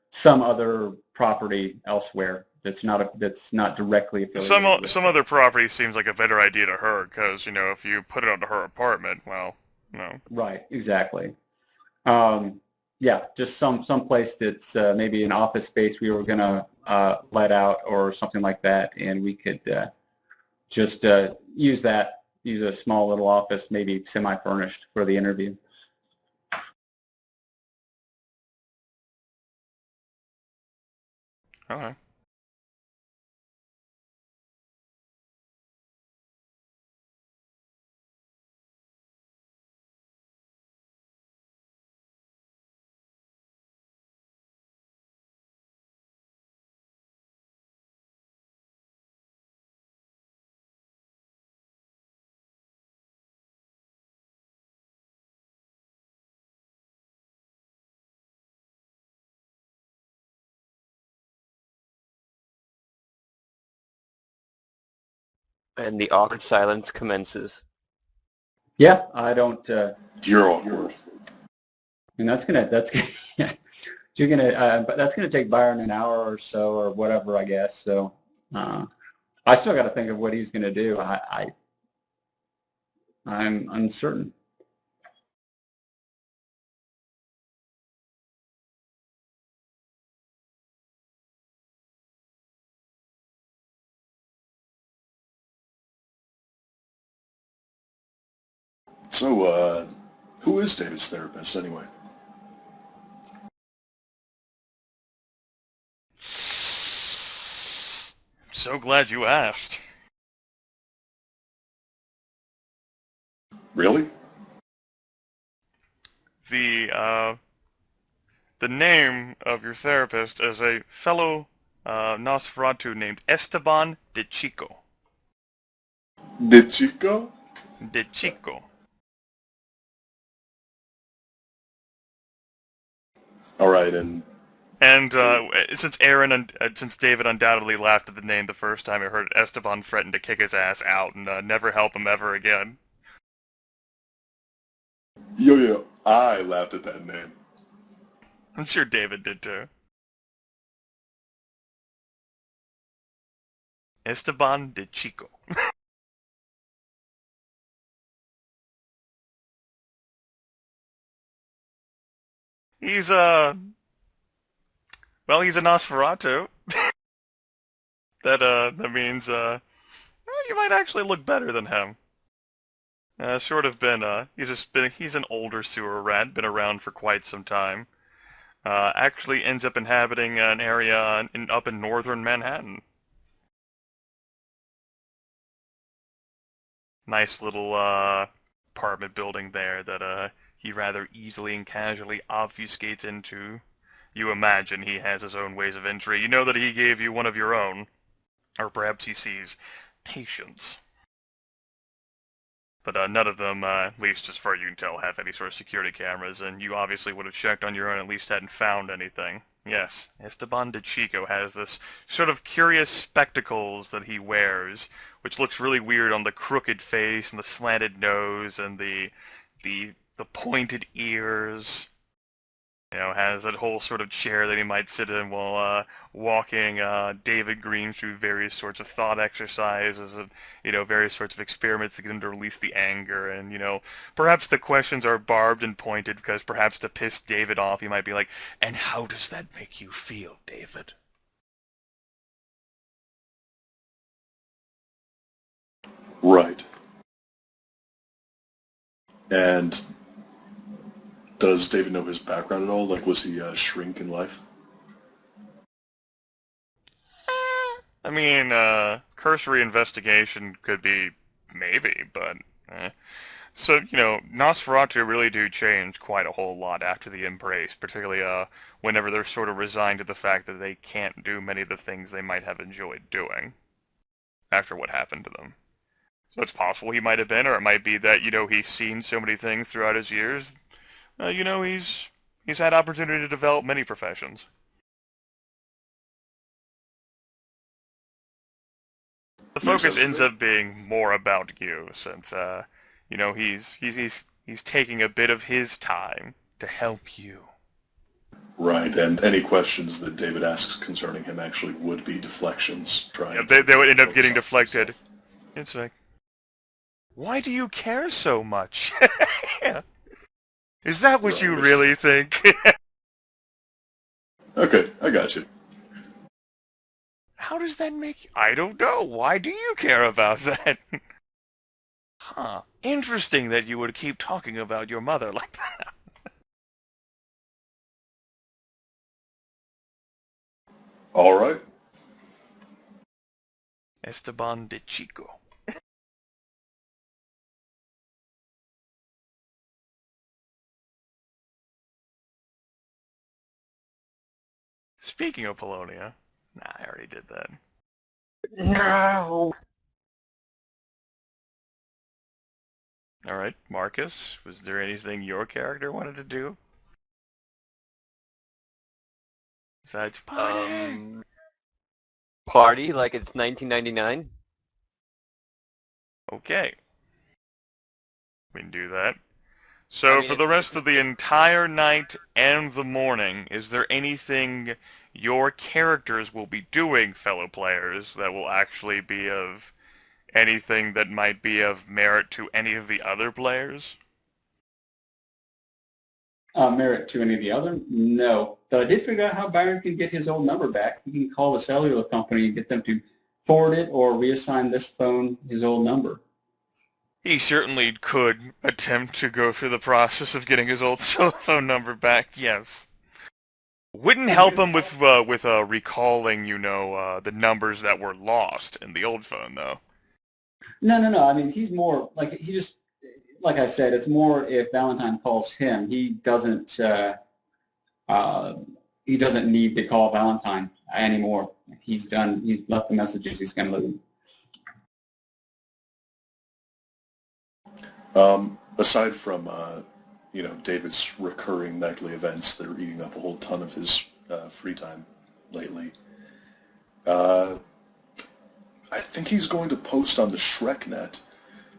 some other property elsewhere that's not directly affiliated with Some her. other property seems like a better idea to her, because, if you put it onto her apartment, well, no. Right, exactly. Yeah, just some place that's maybe an office space we were gonna let out or something like that, and we could just use a small little office, maybe semi-furnished for the interview. Okay. And the awkward silence commences. Yeah, I don't. You're awkward. And that's yeah, you're gonna but that's gonna take Byron an hour or so or whatever, I guess. So I still got to think of what he's gonna do. I'm uncertain. So, who is David's therapist, anyway? I'm so glad you asked. Really? The name of your therapist is a fellow Nosferatu named Esteban de Chico. De Chico? De Chico. All right, and since since David undoubtedly laughed at the name the first time he heard it, Esteban threatened to kick his ass out and never help him ever again. yo, I laughed at that name. I'm sure David did too. Esteban de Chico. He's well, he's a Nosferatu. That means well, you might actually look better than him. He's an older sewer rat, been around for quite some time. Actually ends up inhabiting an area up in northern Manhattan. Nice little apartment building there that he rather easily and casually obfuscates into. You imagine he has his own ways of entry. You know that he gave you one of your own. Or perhaps he sees patients. But none of them, at least as far as you can tell, have any sort of security cameras, and you obviously would have checked on your own and at least hadn't found anything. Yes, Esteban de Chico has this sort of curious spectacles that he wears, which looks really weird on the crooked face and the slanted nose and the pointed ears. You know, has that whole sort of chair that he might sit in while walking David Green through various sorts of thought exercises and, various sorts of experiments to get him to release the anger. And, perhaps the questions are barbed and pointed because perhaps to piss David off, he might be like, "And how does that make you feel, David?" Right. And does David know his background at all? Like, was he a shrink in life? I mean, cursory investigation could be maybe, but... So, Nosferatu really do change quite a whole lot after the Embrace, particularly whenever they're sort of resigned to the fact that they can't do many of the things they might have enjoyed doing after what happened to them. So it's possible he might have been, or it might be that, he's seen so many things throughout his years. He's had opportunity to develop many professions. The focus ends up being more about you, since he's taking a bit of his time to help you. Right, and any questions that David asks concerning him actually would be deflections. They would end up getting deflected. It's like, why do you care so much? Is that what you really think? Okay, I got you. How does that make you... I don't know. Why do you care about that? Huh. Interesting that you would keep talking about your mother like that. All right. Esteban de Chico. Speaking of Polonia... Nah, I already did that. No! Alright, Marcus, was there anything your character wanted to do? Besides party? Party like it's 1999? Okay. We can do that. So for the rest of the entire night and the morning, is there anything your characters will be doing, fellow players, that will actually be of anything that might be of merit to any of the other players? Merit to any of the other? No. But I did figure out how Byron can get his old number back. He can call the cellular company and get them to forward it or reassign this phone his old number. He certainly could attempt to go through the process of getting his old cell phone number back, yes. Wouldn't help him with recalling, the numbers that were lost in the old phone, though. No. I mean, he's more like he just like I said. It's more if Valentine calls him, he doesn't need to call Valentine anymore. He's done. He's left the messages he's going to leave. Aside from, David's recurring nightly events that are eating up a whole ton of his free time lately, I think he's going to post on the ShrekNet,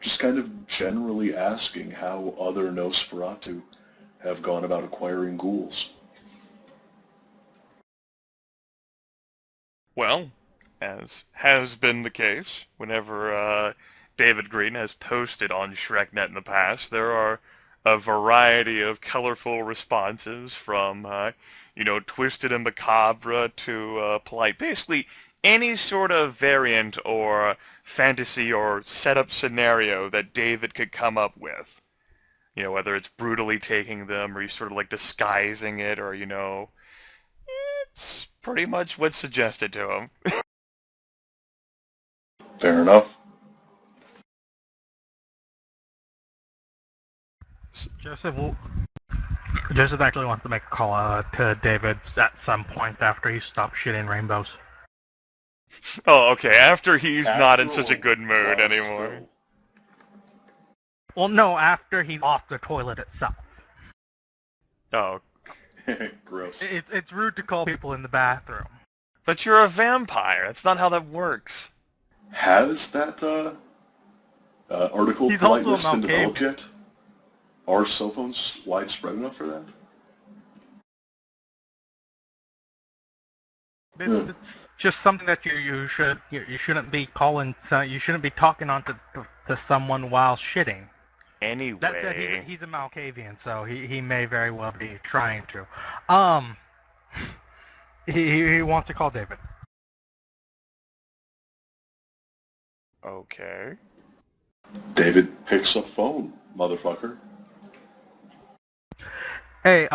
just kind of generally asking how other Nosferatu have gone about acquiring ghouls. Well, as has been the case, whenever David Green has posted on ShrekNet in the past, there are a variety of colorful responses from, twisted and macabre to polite. Basically, any sort of variant or fantasy or setup scenario that David could come up with. Whether it's brutally taking them or he's sort of like disguising it or, it's pretty much what's suggested to him. Fair enough. Joseph actually wants to make a call to David at some point after he stops shooting rainbows. Oh, okay. After he's not in After such a good mood anymore. Still. Well, no, after he's off the toilet itself. Oh. Gross. It's rude to call people in the bathroom. But you're a vampire. That's not how that works. Has that article He's politeness also been developed yet? Are cell phones widespread enough for that? It's just something that you shouldn't be calling. You shouldn't be talking on to someone while shitting. Anyway. That said, he's a Malkavian, so he may very well be trying to. He wants to call David. Okay. David picks up phone, motherfucker. Hey,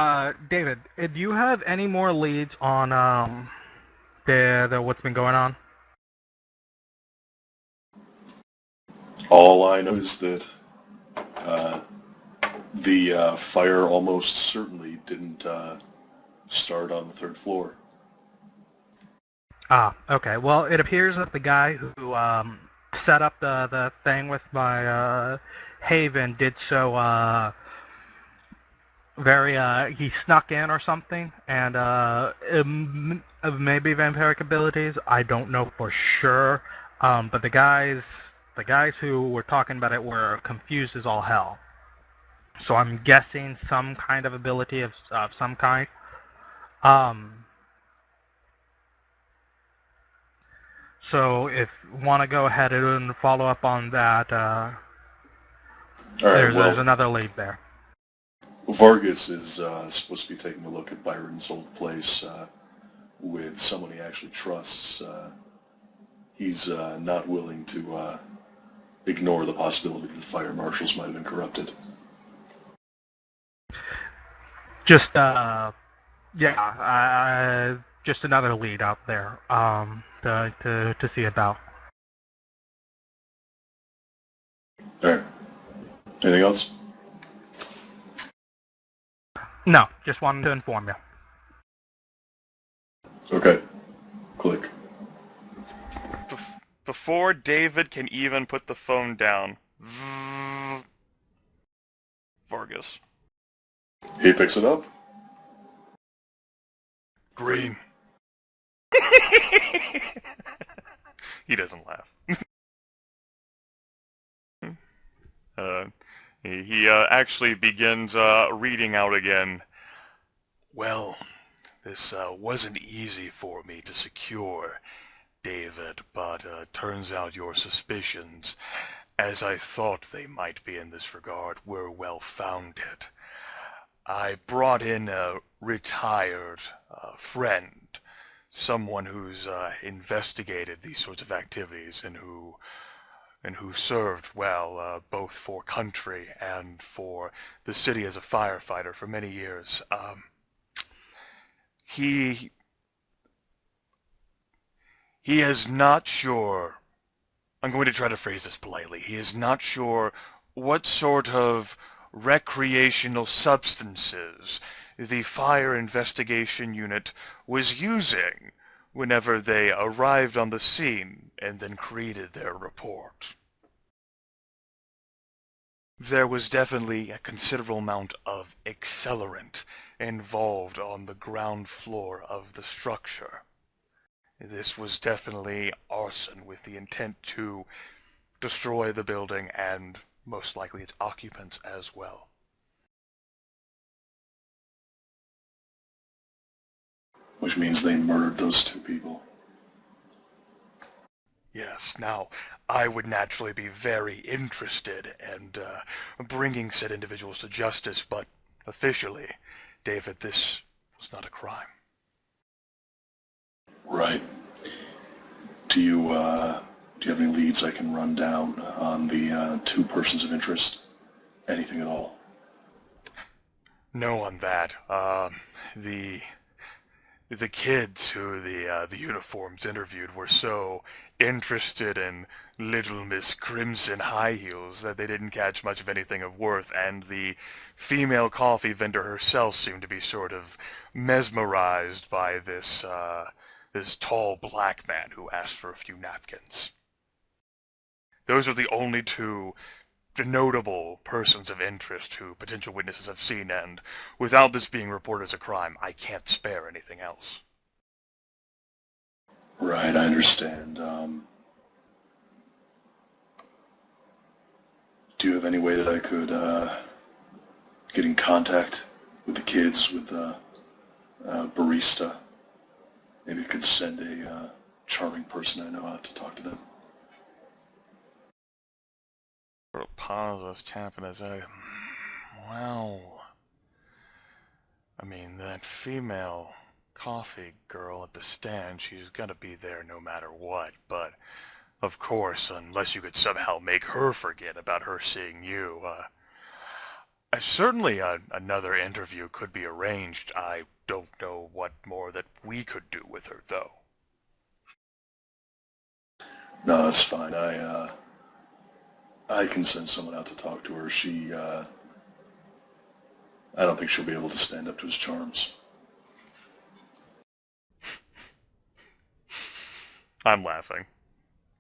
David, do you have any more leads on the what's been going on? All I know is that the fire almost certainly didn't start on the third floor. Ah, okay. Well, it appears that the guy who set up the thing with my Haven did so he snuck in or something, and maybe vampiric abilities. I don't know for sure. But the guys who were talking about it were confused as all hell. So I'm guessing some kind of ability of some kind. So if you want to go ahead and follow up on that, there's another lead there. Vargas is supposed to be taking a look at Byron's old place with someone he actually trusts. He's not willing to ignore the possibility that the fire marshals might have been corrupted. Just just another lead out there to see about. All right. Anything else? No, just wanted to inform you. Okay. Click. Before David can even put the phone down, Vargas. He picks it up. Green. He doesn't laugh. He actually begins reading out again. Well, this wasn't easy for me to secure, David, but turns out your suspicions, as I thought they might be in this regard, were well-founded. I brought in a retired friend, someone who's investigated these sorts of activities and who and who served well both for country and for the city as a firefighter for many years. He is not sure. I'm going to try to phrase this politely. He is not sure what sort of recreational substances the fire investigation unit was using whenever they arrived on the scene and then created their report. There was definitely a considerable amount of accelerant involved on the ground floor of the structure. This was definitely arson with the intent to destroy the building and most likely its occupants as well. Which means they murdered those two people. Yes, now, I would naturally be very interested in bringing said individuals to justice, but officially, David, this was not a crime. Right. Do you have any leads I can run down on the two persons of interest? Anything at all? No on that. The kids who the uniforms interviewed were so interested in Little Miss Crimson High Heels that they didn't catch much of anything of worth, and the female coffee vendor herself seemed to be sort of mesmerized by this tall black man who asked for a few napkins. Those are the only two notable persons of interest who potential witnesses have seen, and without this being reported as a crime, I can't spare anything else. Right, I understand. Do you have any way that I could get in contact with the kids, with the barista? Maybe I could send a charming person I know out to talk to them. Sort of pauses, tapping his eye. Well, I mean, that female coffee girl at the stand, she's gotta be there no matter what, but of course, unless you could somehow make her forget about her seeing you, certainly another interview could be arranged. I don't know what more that we could do with her, though. No, that's fine. I can send someone out to talk to her. I don't think she'll be able to stand up to his charms. I'm laughing.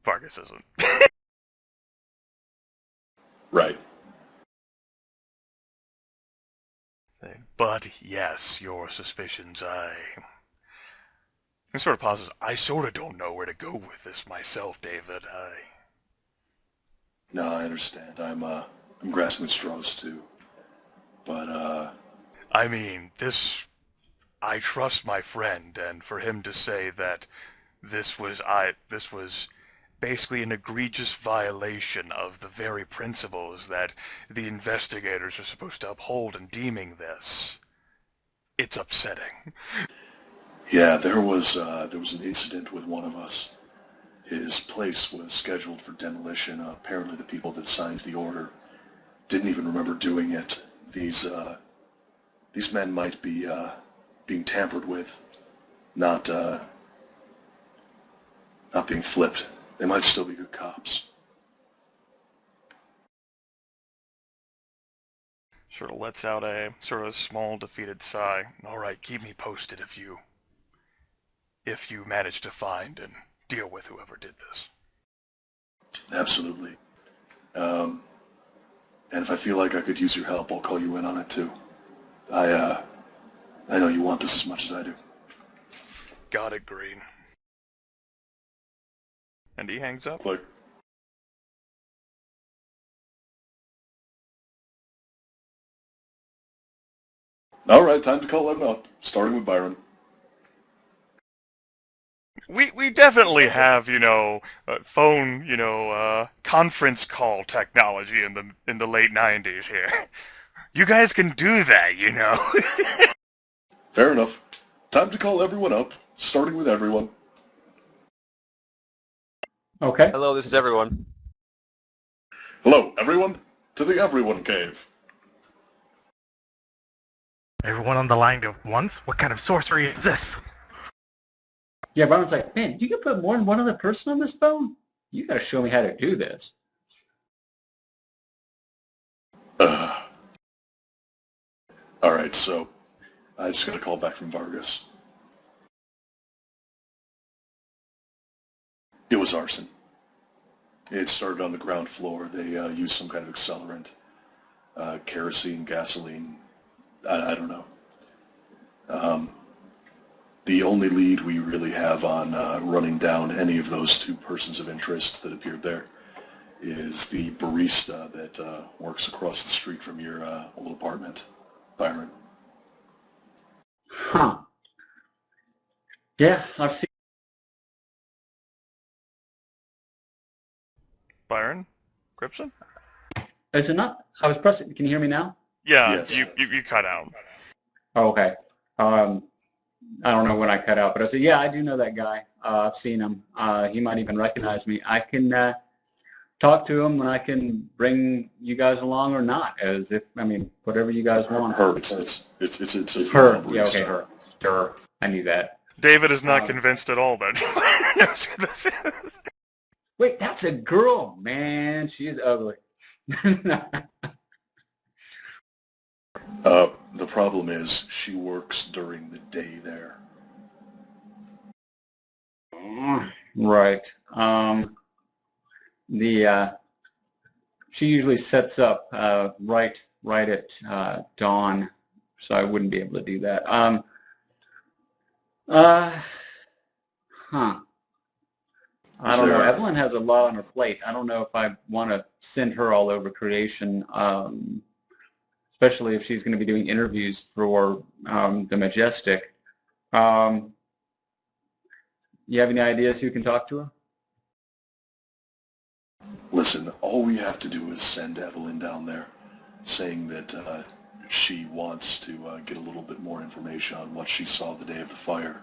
Vargas isn't. Right. But yes, your suspicions, He sort of pauses. I sort of don't know where to go with this myself, David. No, I understand. I'm grasping at straws too. But I mean, I trust my friend, and for him to say that this was basically an egregious violation of the very principles that the investigators are supposed to uphold in deeming this, it's upsetting. yeah, there was an incident with one of us. His place was scheduled for demolition. Apparently, the people that signed the order didn't even remember doing it. These men might be being tampered with, not being flipped. They might still be good cops. Sort of lets out a sort of small defeated sigh. All right, keep me posted if you manage to find and deal with whoever did this. Absolutely. And if I feel like I could use your help, I'll call you in on it too. I know you want this as much as I do. Got it, Green. And he hangs up. Click. All right, time to call everyone up, starting with Byron. We definitely have, phone, conference call technology in the late 90s here. You guys can do that, Fair enough. Time to call everyone up, starting with everyone. Okay. Hello, this is everyone. Hello, everyone, to the Everyone Cave. Everyone on the line at once? What kind of sorcery is this? Yeah, Byron's like, man, you can put more than one other person on this phone? You got to show me how to do this. Alright, so I just got a call back from Vargas. It was arson. It started on the ground floor. They used some kind of accelerant. Kerosene, gasoline, I don't know. The only lead we really have on running down any of those two persons of interest that appeared there is the barista that works across the street from your old apartment, Byron. Huh. Yeah, I've seen. Byron? Gripson? Is it not? I was pressing. Can you hear me now? Yeah, Yes. you cut out. Oh, okay. I don't know when I cut out, but I said, yeah, I do know that guy. I've seen him. He might even recognize me. I can talk to him, and I can bring you guys along or not, as if, I mean, whatever you guys want. Her. It's a Her. female barista. Yeah, okay, her. Her. I knew that. David is not convinced at all that knows who this is. Wait, that's a girl, man. She is ugly. The problem is she works during the day there. Right. She usually sets up right at dawn, so I wouldn't be able to do that. Huh. I don't know. Evelyn has a lot on her plate. I don't know if I want to send her all over creation, especially if she's going to be doing interviews for the Majestic. You have any ideas who can talk to her? Listen, all we have to do is send Evelyn down there, saying that she wants to get a little bit more information on what she saw the day of the fire.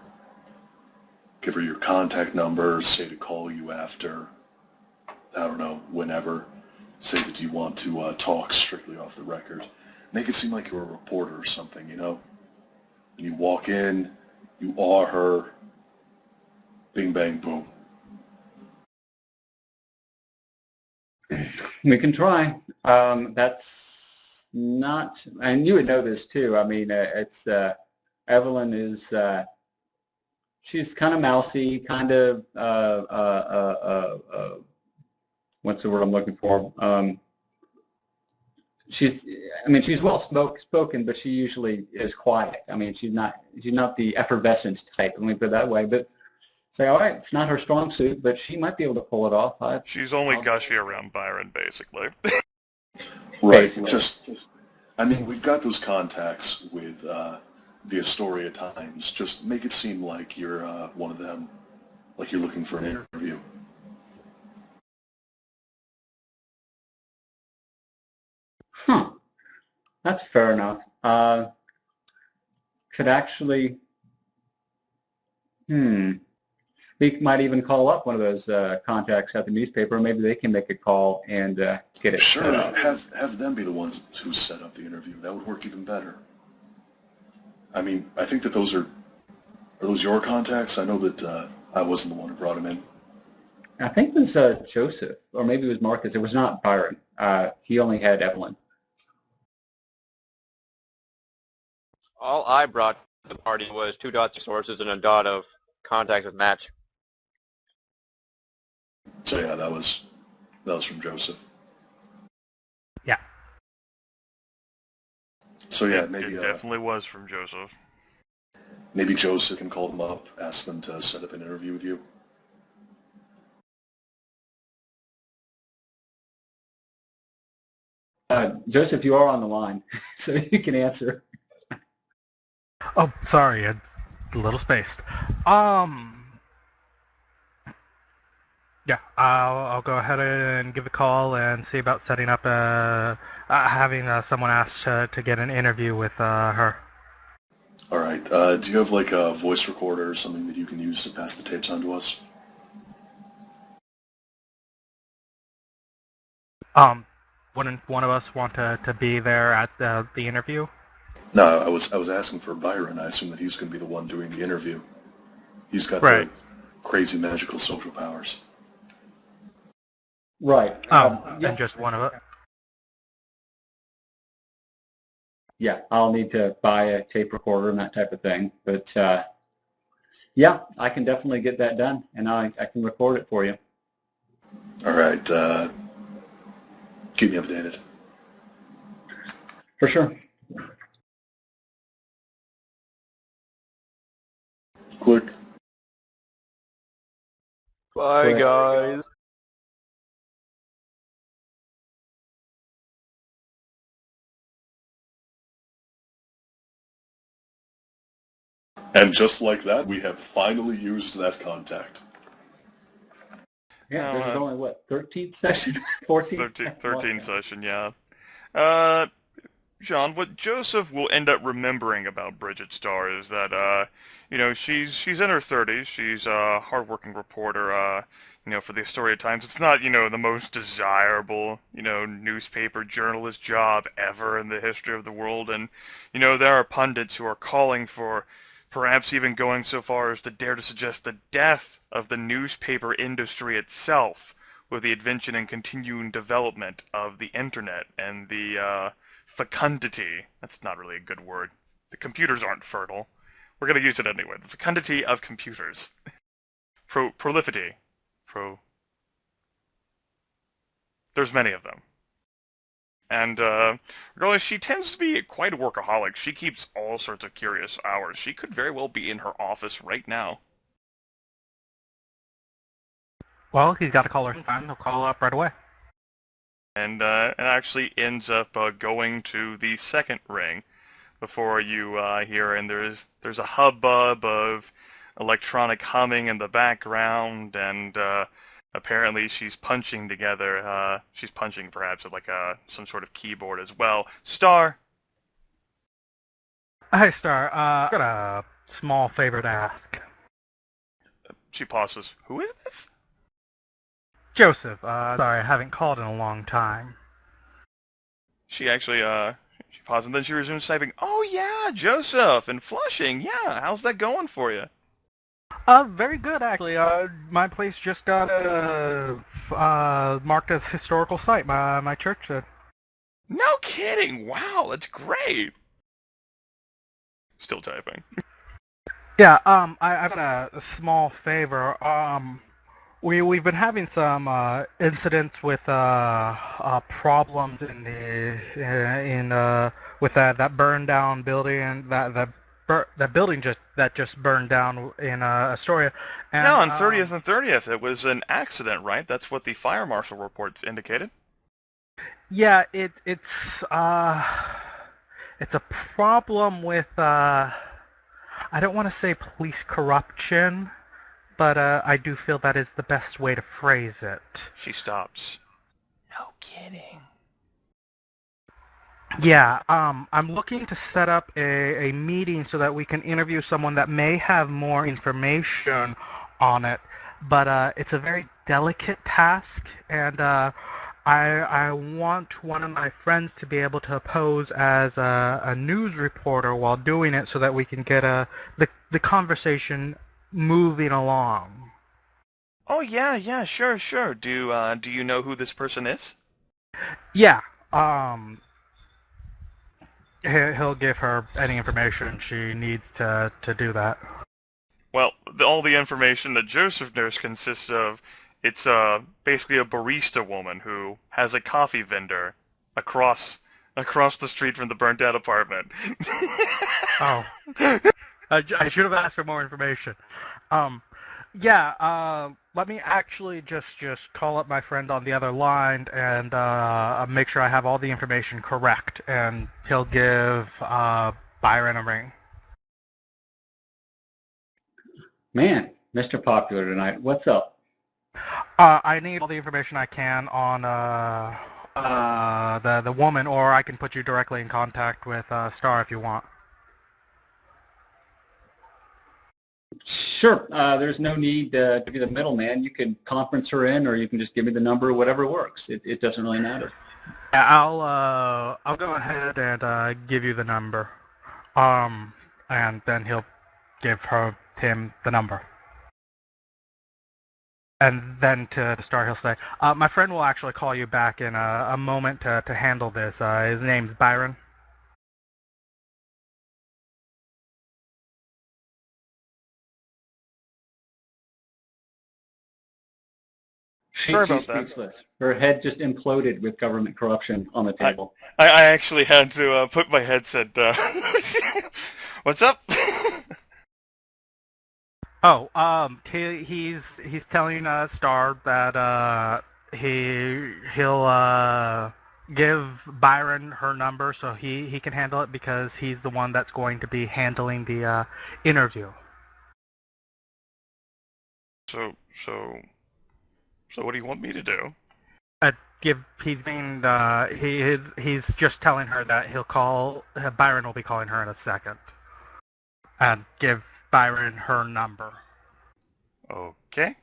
Give her your contact number, say to call you after, I don't know, whenever. Say that you want to talk strictly off the record. Make it seem like you're a reporter or something, you know? And you walk in, you awe her, bing, bang, boom. We can try. That's not, and you would know this too. I mean, it's Evelyn is she's kind of mousy, kind of what's the word I'm looking for? She's well spoken, but she usually is quiet. I mean, she's not the effervescent type. Let me put it that way. But say, all right, it's not her strong suit, but she might be able to pull it off. She's only gushy around Byron, basically. Right. Basically. Just, I mean, we've got those contacts with the Astoria Times. Just make it seem like you're one of them, like you're looking for an interview. Huh. That's fair enough. Could actually, we might even call up one of those contacts at the newspaper. Maybe they can make a call and get it Sure, set up. have them be the ones who set up the interview. That would work even better. I mean, I think that are those your contacts? I know that I wasn't the one who brought him in. I think it was Joseph, or maybe it was Marcus. It was not Byron. He only had Evelyn. All I brought to the party was 2 dots of sources and a dot of contacts with match. So yeah, that was from Joseph. Yeah. So yeah, It maybe definitely was from Joseph. maybe Joseph can call them up, ask them to set up an interview with you. Joseph, you are on the line, so you can answer. Oh, sorry, a little spaced. Yeah, I'll go ahead and give a call and see about setting up having someone ask to get an interview with her. All right. Do you have like a voice recorder or something that you can use to pass the tapes on to us? wouldn't one of us want to be there at the interview? No, I was asking for Byron. I assume that he's going to be the one doing the interview. He's got Right. the crazy magical social powers. Right. And just one of it. Yeah, I'll need to buy a tape recorder and that type of thing. But yeah, I can definitely get that done, and I can record it for you. All right. Keep me updated. For sure. Click. Bye, Click. guys. And just like that, we have finally used that contact. Yeah, No, this is only, what, 13th session? 14th? 13th session, yeah. John, what Joseph will end up remembering about Bridget Starr is that, she's in her 30s. She's a hardworking reporter, for the Astoria Times. It's not, the most desirable, newspaper journalist job ever in the history of the world. And, there are pundits who are calling for perhaps even going so far as to dare to suggest the death of the newspaper industry itself with the invention and continuing development of the internet and the fecundity. That's not really a good word. The computers aren't fertile. We're going to use it anyway. The fecundity of computers. Prolifity. There's many of them. And regardless, she tends to be quite a workaholic. She keeps all sorts of curious hours. She could very well be in her office right now. Well, he's got to call her sometime. He'll call her up right away. And actually ends up going to the second ring before you hear, and there's a hubbub of electronic humming in the background, and apparently she's punching together. She's punching perhaps at like some sort of keyboard as well. Star. Hi, Star. I've got a small favor to ask. She pauses. Who is this? Joseph. Sorry, I haven't called in a long time. She actually she pauses, and then she resumes typing. Oh yeah, Joseph in Flushing. Yeah, how's that going for you? Very good, actually. My place just got marked as historical site. My church did. No kidding. Wow, that's great. Still typing. Yeah. I've got a small favor. We've been having some incidents with problems in with that burned down building, that building just burned down in Astoria. And, No, on 30th and 30th, it was an accident, right? That's what the fire marshal reports indicated. Yeah, it's a problem with I don't want to say police corruption, but I do feel that is the best way to phrase it. She stops. No kidding. Yeah, I'm looking to set up a meeting so that we can interview someone that may have more information on it, but it's a very delicate task, and I want one of my friends to be able to pose as a news reporter while doing it so that we can get the conversation moving along. Oh yeah, sure. Do you know who this person is? Yeah, he'll give her any information she needs to do that. Well, all the information that Joseph knows consists of, it's basically a barista woman who has a coffee vendor across the street from the burnt out apartment. Oh, I should have asked for more information. Yeah, let me actually just call up my friend on the other line and make sure I have all the information correct, and he'll give Byron a ring. Man, Mr. Popular tonight. What's up? I need all the information I can on the woman, or I can put you directly in contact with Star if you want. Sure. There's no need to be the middleman. You can conference her in, or you can just give me the number, whatever works. It doesn't really matter. Yeah, I'll go ahead and give you the number. And then he'll give him the number. And then to start, he'll say, my friend will actually call you back in a moment to handle this. His name's Byron. Sorry She's about that. speechless. Her head just imploded with government corruption on the table. I actually had to put my headset down. What's up? Oh, he's telling Star that he'll give Byron her number so he can handle it because he's the one that's going to be handling the interview. So what do you want me to do? He's just telling her that he'll call Byron will be calling her in a second, and give Byron her number. Okay.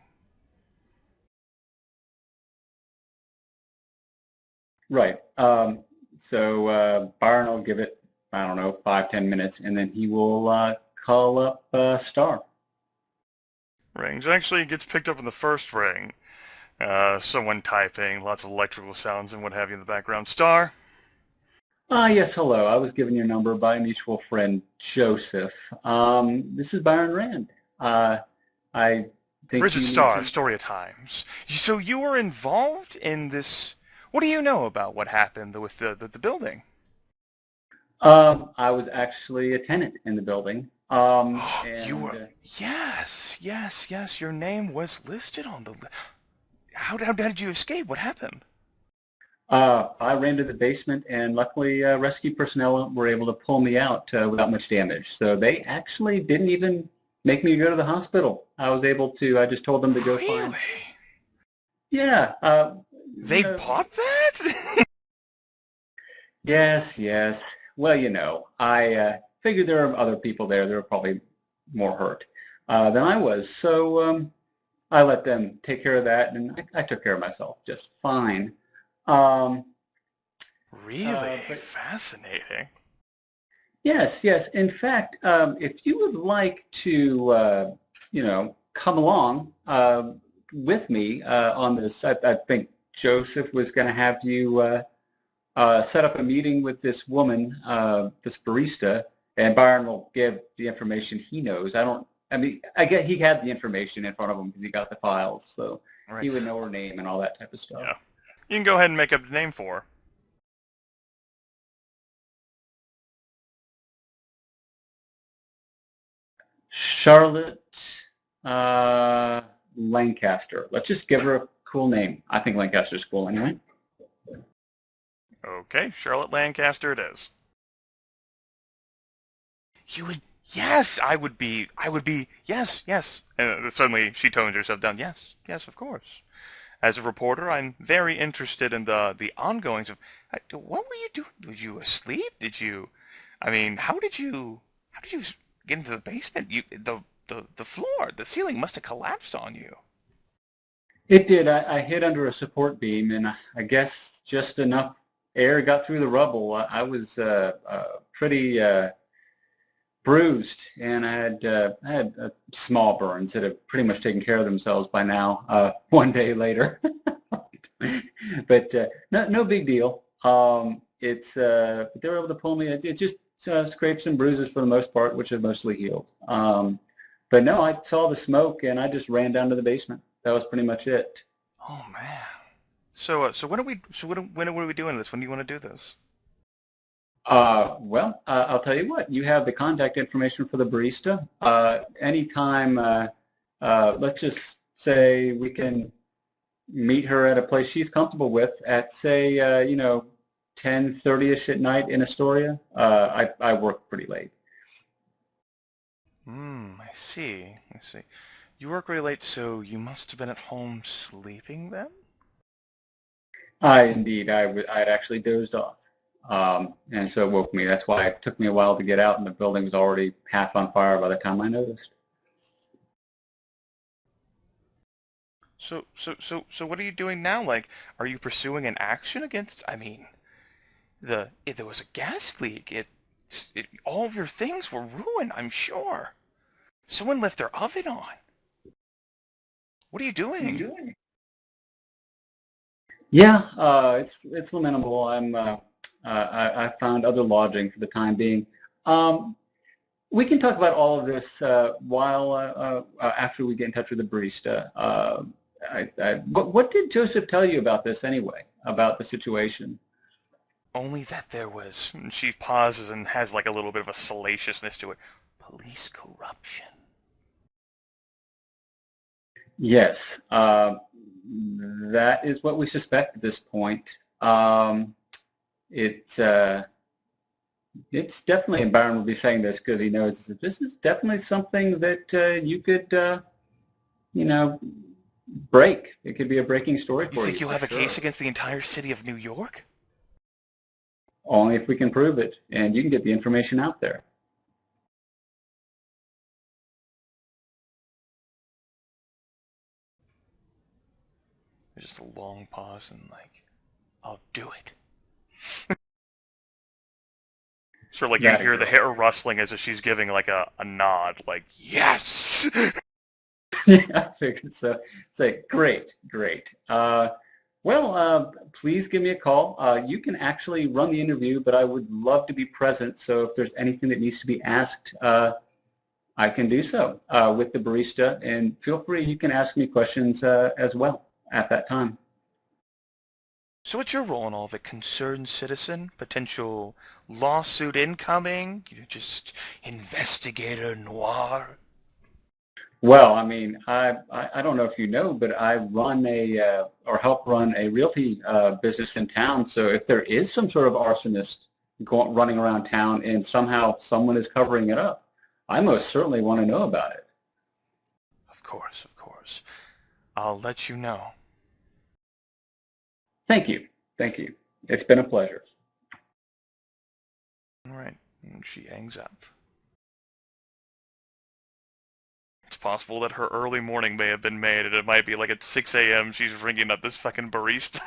Right. So Byron will give it, I don't know, 5-10 minutes, and then he will call up Star. Rings. Actually, it gets picked up in the first ring. Someone typing, lots of electrical sounds and what have you in the background. Star? Yes, hello. I was given your number by a mutual friend, Joseph. This is Byron Rand. I think Bridget you need Star, to... Story of Times. So you were involved in this... What do you know about what happened with the building? I was actually a tenant in the building. You were... Yes. Your name was listed on the... How did you escape? What happened? I ran to the basement, and luckily rescue personnel were able to pull me out without much damage. So they actually didn't even make me go to the hospital. I was able to, I just told them to go find... Really? Yeah. They bought that? Yes. Well, I figured there were other people there. They were probably more hurt than I was. So I let them take care of that, and I took care of myself just fine. Um, Really? but Fascinating. yes. In fact, if you would like to, come along with me on this, I think Joseph was going to have you set up a meeting with this woman, this barista, and Byron will give the information he knows. I get he had the information in front of him because he got the files, so All right. he would know her name and all that type of stuff. Yeah. You can go ahead and make up the name for her. Charlotte Lancaster. Let's just give her a cool name. I think Lancaster's cool anyway. Okay, Charlotte Lancaster it is. You would... Yes, I would be... Yes. And suddenly she tones herself down. Yes, of course. As a reporter, I'm very interested in the ongoings of... What were you doing? Were you asleep? How did you get into the basement? The floor, the ceiling must have collapsed on you. It did. I hid under a support beam, and I guess just enough air got through the rubble. I was pretty bruised, and I had small burns that have pretty much taken care of themselves by now. One day later, but no big deal. They were able to pull me. It just scrapes and bruises for the most part, which have mostly healed. But no, I saw the smoke, and I just ran down to the basement. That was pretty much it. Oh man. So when are we doing this? When do you want to do this? Well, I'll tell you what. You have the contact information for the barista. Anytime, let's just say we can meet her at a place she's comfortable with at, say, 10:30ish at night in Astoria. I work pretty late. I see. You work really late, so you must have been at home sleeping then? Indeed, I'd actually dozed off. And so it woke me. That's why it took me a while to get out, and the building was already half on fire by the time I noticed. So what are you doing now? Like, are you pursuing an action against? I mean, there was a gas leak. All of your things were ruined. I'm sure. Someone left their oven on. What are you doing? Yeah, it's lamentable. I found other lodging for the time being. We can talk about all of this after we get in touch with the barista. What did Joseph tell you about this anyway? About the situation? Only that there was. And she pauses and has like a little bit of a salaciousness to it. Police corruption. Yes, that is what we suspect at this point. It's definitely, and Byron will be saying this because he knows this is definitely something that you could, break. It could be a breaking story for you. You think you'll have a sure. case against the entire city of New York? Only if we can prove it, and you can get the information out there. There's just a long pause and like, I'll do it. Sort of like you hear the hair rustling as if she's giving like a nod, like, yes! Yeah, I figured so. Say, great. Please give me a call. You can actually run the interview, but I would love to be present. So if there's anything that needs to be asked, I can do so with the barista. And feel free, you can ask me questions as well at that time. So what's your role in all of it? Concerned citizen? Potential lawsuit incoming? Just investigator noir? Well, I mean, I don't know if you know, but I run or help run a realty business in town. So if there is some sort of arsonist running around town and somehow someone is covering it up, I most certainly want to know about it. Of course. I'll let you know. Thank you. It's been a pleasure. All right. And she hangs up. It's possible that her early morning may have been made, and it might be like at 6 a.m. she's ringing up this fucking barista.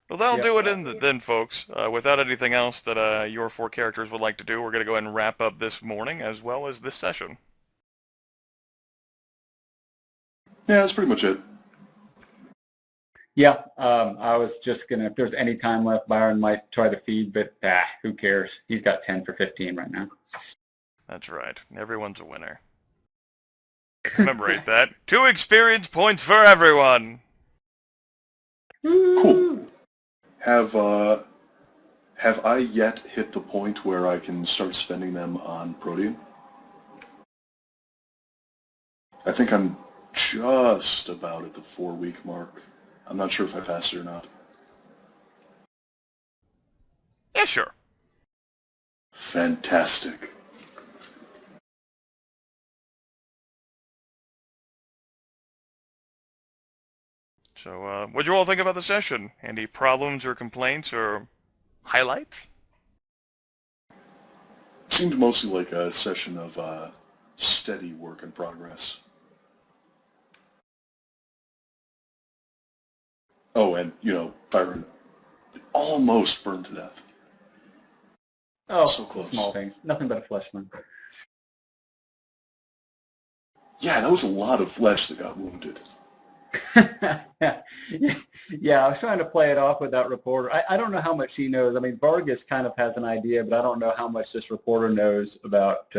Well, that'll do it then, folks. Without anything else that your four characters would like to do, we're going to go ahead and wrap up this morning as well as this session. Yeah, that's pretty much it. Yeah, I was just gonna, if there's any time left, Byron might try to feed, but who cares? He's got 10 for 15 right now. That's right. Everyone's a winner. Commemorate that. 2 experience points for everyone! Cool. Have I yet hit the point where I can start spending them on Protean? I think I'm just about at the 4-week mark. I'm not sure if I passed it or not. Yeah, sure. Fantastic. So, what'd you all think about the session? Any problems or complaints or highlights? It seemed mostly like a session of steady work in progress. Oh, and, Byron almost burned to death. Oh, so close. Small things. Nothing but a flesh wound. Yeah, that was a lot of flesh that got wounded. Yeah, I was trying to play it off with that reporter. I don't know how much she knows. I mean, Vargas kind of has an idea, but I don't know how much this reporter knows about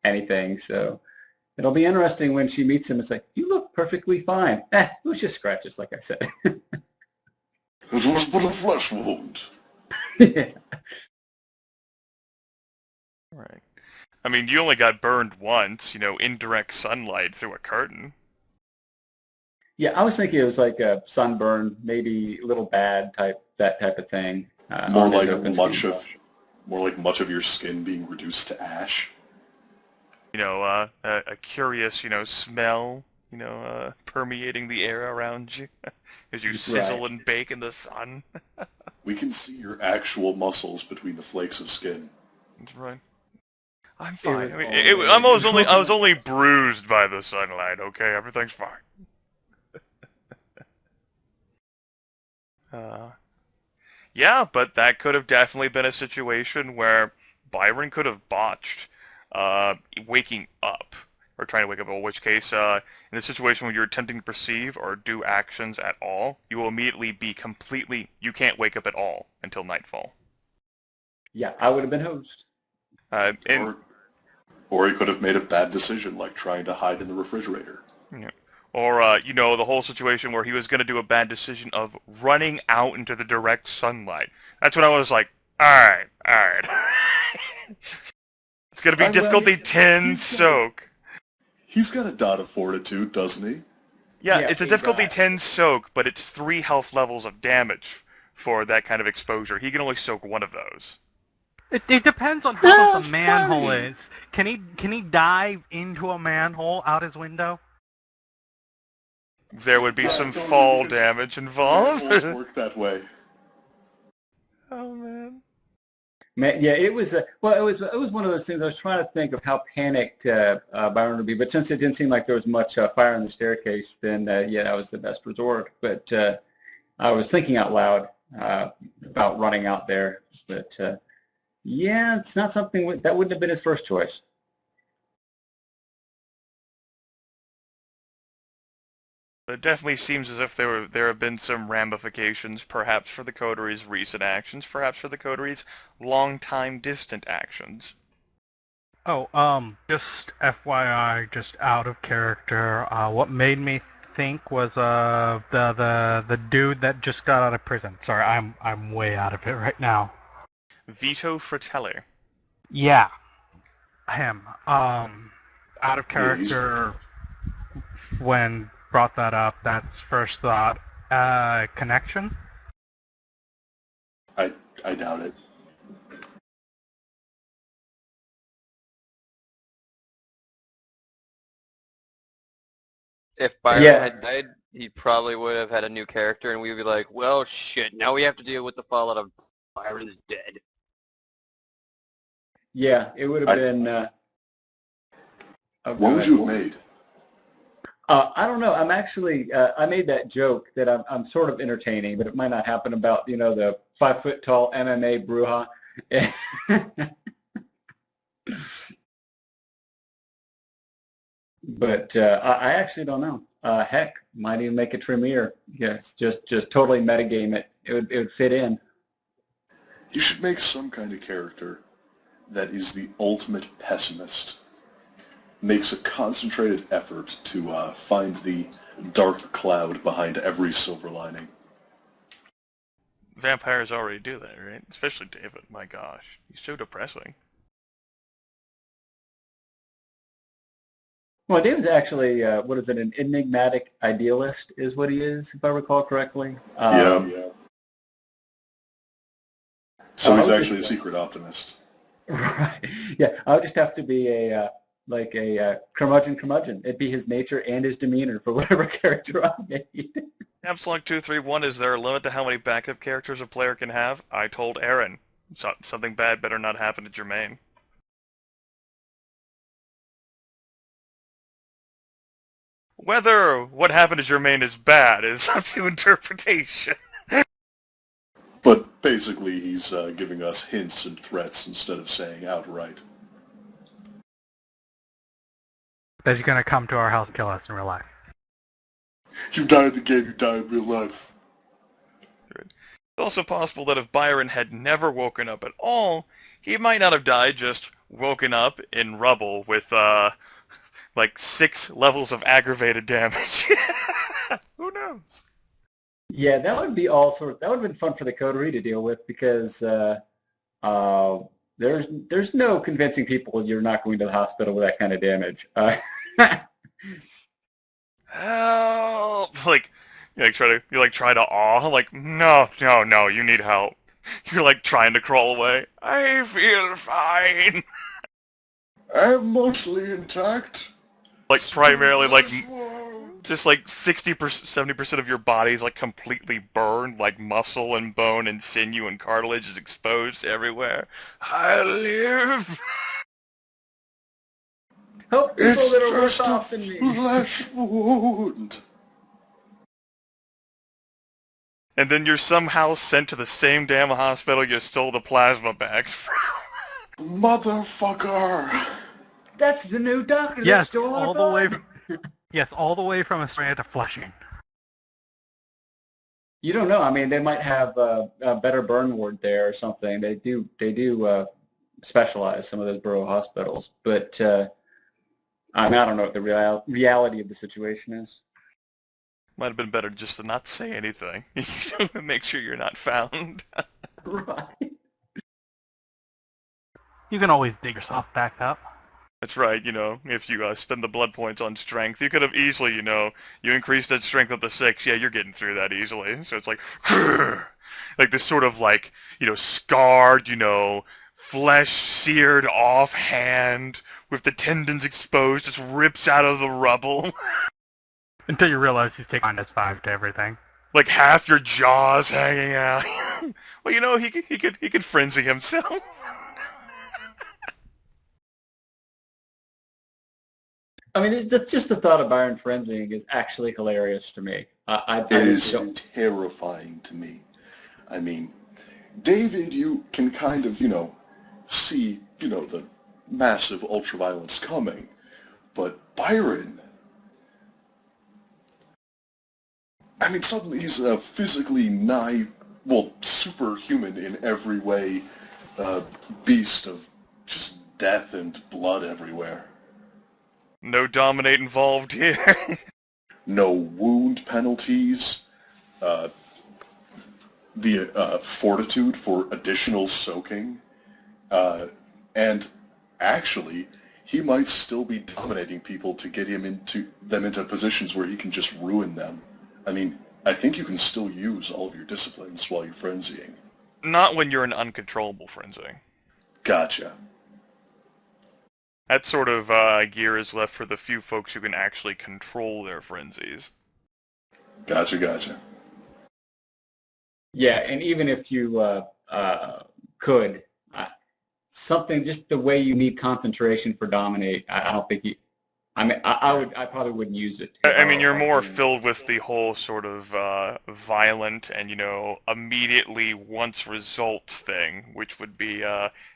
anything. So it'll be interesting when she meets him and say, "You look perfectly fine." It was just scratches, like I said. It was but a flesh wound. Yeah. Right. I mean, you only got burned once, indirect sunlight through a curtain. Yeah, I was thinking it was like a sunburn, maybe a little bad that type of thing. More like much of your skin being reduced to ash. A curious, smell, permeating the air around you as you sizzle and bake in the sun. We can see your actual muscles between the flakes of skin. That's right. I'm fine. was I mean, always- I was only bruised by the sunlight. Okay, everything's fine. Yeah, but that could have definitely been a situation where Byron could have botched waking up, or trying to wake up, in which case, in a situation where you're attempting to perceive or do actions at all, you will immediately be you can't wake up at all until nightfall. Yeah, I would have been host. Or he could have made a bad decision, like trying to hide in the refrigerator. Yeah. Or, the whole situation where he was going to do a bad decision of running out into the direct sunlight. That's when I was like, alright. It's going to be difficulty 10 soak. He's got a dot of fortitude, doesn't he? Yeah, Yeah, it's a he difficulty does. 10 soak, but it's 3 health levels of damage for that kind of exposure. He can only soak one of those. It depends on how That's the manhole funny. is. Can he dive into a manhole out his window? There would be Yeah, some totally, fall because damage involved. Manholes work that way. Oh, man. Man, yeah, it was one of those things. I was trying to think of how panicked Byron would be, but since it didn't seem like there was much fire on the staircase, then yeah, that was the best resort. But I was thinking out loud about running out there, but yeah, it's not something that wouldn't have been his first choice. It definitely seems as if there have been some ramifications, perhaps for the coteries' recent actions, perhaps for the coteries' long-time distant actions. Oh, just FYI, just out of character. What made me think was the dude that just got out of prison. Sorry, I'm way out of it right now. Vito Fratelli. Yeah, him. Out of Yeah, he's- character when brought that up. That's first thought. Connection? I doubt it. If Byron Yeah. had died, he probably would have had a new character, and we'd be like, well, shit, now we have to deal with the fallout of Byron's dead. Yeah, it would have been. Oh, What would you have made? I don't know. I'm actually. I made that joke that I'm sort of entertaining, but it might not happen about the 5-foot-tall MMA Bruja. But I actually don't know. Heck, might even make a Tremere. Yes, just totally metagame it. It would fit in. You should make some kind of character that is the ultimate pessimist. Makes a concentrated effort to find the dark cloud behind every silver lining. Vampires already do that, right? Especially David. My gosh, he's so depressing. Well, Dave's actually, what is it, an enigmatic idealist is what he is, if I recall correctly. Yeah. So I he's was actually a just- secret optimist. Right. Yeah, I would just have to be a curmudgeon. It'd be his nature and his demeanor for whatever character I made. Absolute 231, is there a limit to how many backup characters a player can have? I told Aaron. Something bad better not happen to Jermaine. Whether what happened to Jermaine is bad is up to interpretation. But basically he's giving us hints and threats instead of saying outright. That he's gonna come to our house and kill us in real life. You die in the game, you die in real life. It's also possible that if Byron had never woken up at all, he might not have died, just woken up in rubble with, like 6 levels of aggravated damage. Who knows? Yeah, that would be all sorts. That would have been fun for the coterie to deal with because there's no convincing people you're not going to the hospital with that kind of damage. Help! Like, you try to awe, like, no, you need help. You're like trying to crawl away. I feel fine. I'm mostly intact. Like primarily like Smooth as wood. just like 60%, 70% of your body is like completely burned, like muscle and bone and sinew and cartilage is exposed everywhere. I live. Help people It's that are worse just a off than me. flesh wound. And then you're somehow sent to the same damn hospital you stole the plasma bags from. Motherfucker. That's the new doctor that Yes, stole our all the way. blood. Yes, all the way from Australia to Flushing. You don't know. I mean, they might have a better burn ward there or something. They do specialize, some of those borough hospitals. But I mean, I don't know what the reality of the situation is. Might have been better just to not say anything. Make sure you're not found. Right. You can always dig yourself back up. That's right, if you spend the blood points on strength, you could have easily, you increased that strength up to 6, yeah, you're getting through that easily. So it's like, like this sort of like, scarred, flesh seared off hand with the tendons exposed, just rips out of the rubble. Until you realize he's taking -5 to everything. Like half your jaws hanging out. Well, he could frenzy himself. I mean, just the thought of Byron frenzying is actually hilarious to me. I It is don't. terrifying to me. I mean, David, you can kind of, see, the massive ultraviolence coming. But Byron, I mean, suddenly he's a physically superhuman in every way, beast of just death and blood everywhere. No dominate involved here. No wound penalties. The fortitude for additional soaking. And actually, he might still be dominating people to get into positions where he can just ruin them. I mean, I think you can still use all of your disciplines while you're frenzying. Not when you're in uncontrollable frenzy. Gotcha. That sort of gear is left for the few folks who can actually control their frenzies. Gotcha. Yeah, and even if you could, something just the way you need concentration for dominate, I don't think you. I mean, I probably wouldn't use it. I mean, you're more filled with the whole sort of violent and, immediately wants results thing, which would be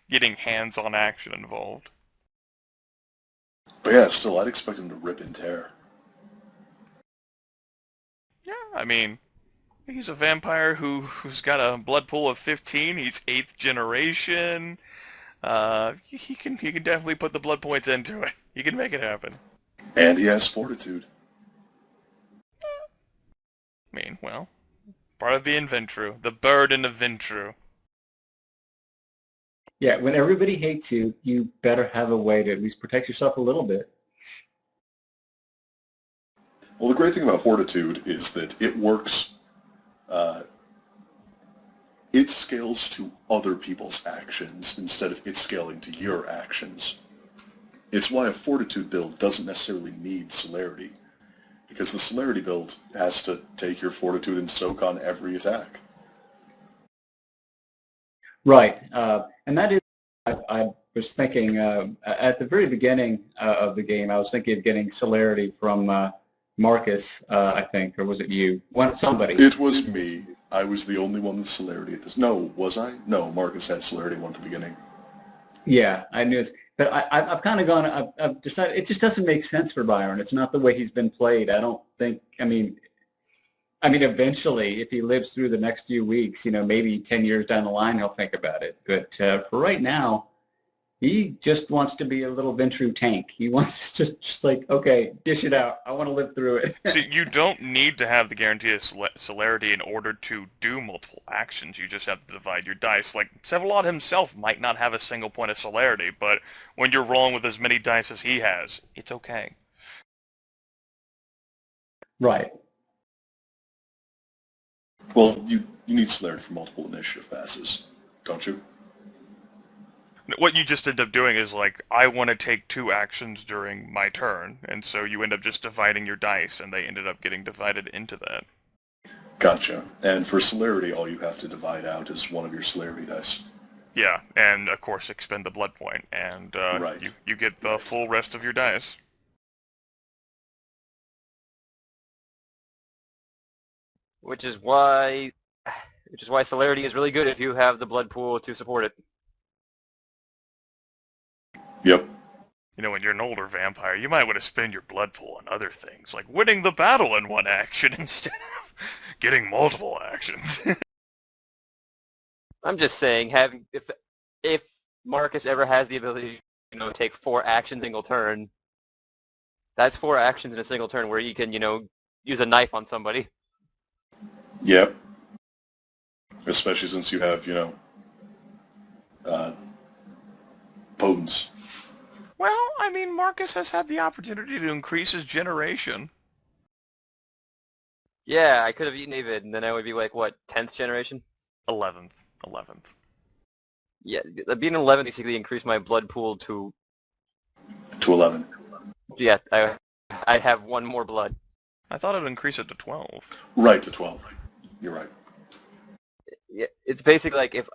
getting hands-on action involved. But yeah, still, I'd expect him to rip and tear. Yeah, I mean, he's a vampire who's got a blood pool of 15. He's 8th generation. He can definitely put the blood points into it. He can make it happen. And he has fortitude. I mean, well, part of the Inventru, the burden of Ventru. Yeah, when everybody hates you, you better have a way to at least protect yourself a little bit. Well, the great thing about fortitude is that it works. It scales to other people's actions instead of it scaling to your actions. It's why a fortitude build doesn't necessarily need celerity, because the celerity build has to take your fortitude and soak on every attack. Right, and that is, I was thinking at the very beginning of the game, I was thinking of getting celerity from Marcus, I think, or was it you? Somebody. It was me. I was the only one with celerity at this. No, was I? No, Marcus had celerity one at the beginning. Yeah, I knew. But I've kind of gone. I've decided it just doesn't make sense for Byron. It's not the way he's been played. I don't think. I mean, eventually, if he lives through the next few weeks, maybe 10 years down the line, he'll think about it. But for right now, he just wants to be a little Ventru tank. He wants to just like, okay, dish it out. I want to live through it. See, you don't need to have the guarantee of celerity in order to do multiple actions. You just have to divide your dice. Like, Sevalot himself might not have a single point of celerity, but when you're rolling with as many dice as he has, it's okay. Right. Well, you need celerity for multiple initiative passes, don't you? What you just end up doing is like, I want to take 2 actions during my turn, and so you end up just dividing your dice, and they ended up getting divided into that. Gotcha. And for celerity, all you have to divide out is one of your celerity dice. Yeah, and of course expend the blood point, and Right. you get the full rest of your dice. Which is why celerity is really good if you have the blood pool to support it. Yep. You know, when you're an older vampire, you might want to spend your blood pool on other things, like winning the battle in 1 action instead of getting multiple actions. I'm just saying, if Marcus ever has the ability to, take 4 actions in a single turn, that's 4 actions in a single turn where you can, use a knife on somebody. Yep. Especially since you have, potence. Well, I mean, Marcus has had the opportunity to increase his generation. Yeah, I could have eaten David, and then I would be like, what, 10th generation? 11th. Yeah, being 11 basically increased my blood pool to... To 11. Yeah, I have 1 more blood. I thought it would increase it to 12. Right, to 12. You're right. Yeah, it's basically like if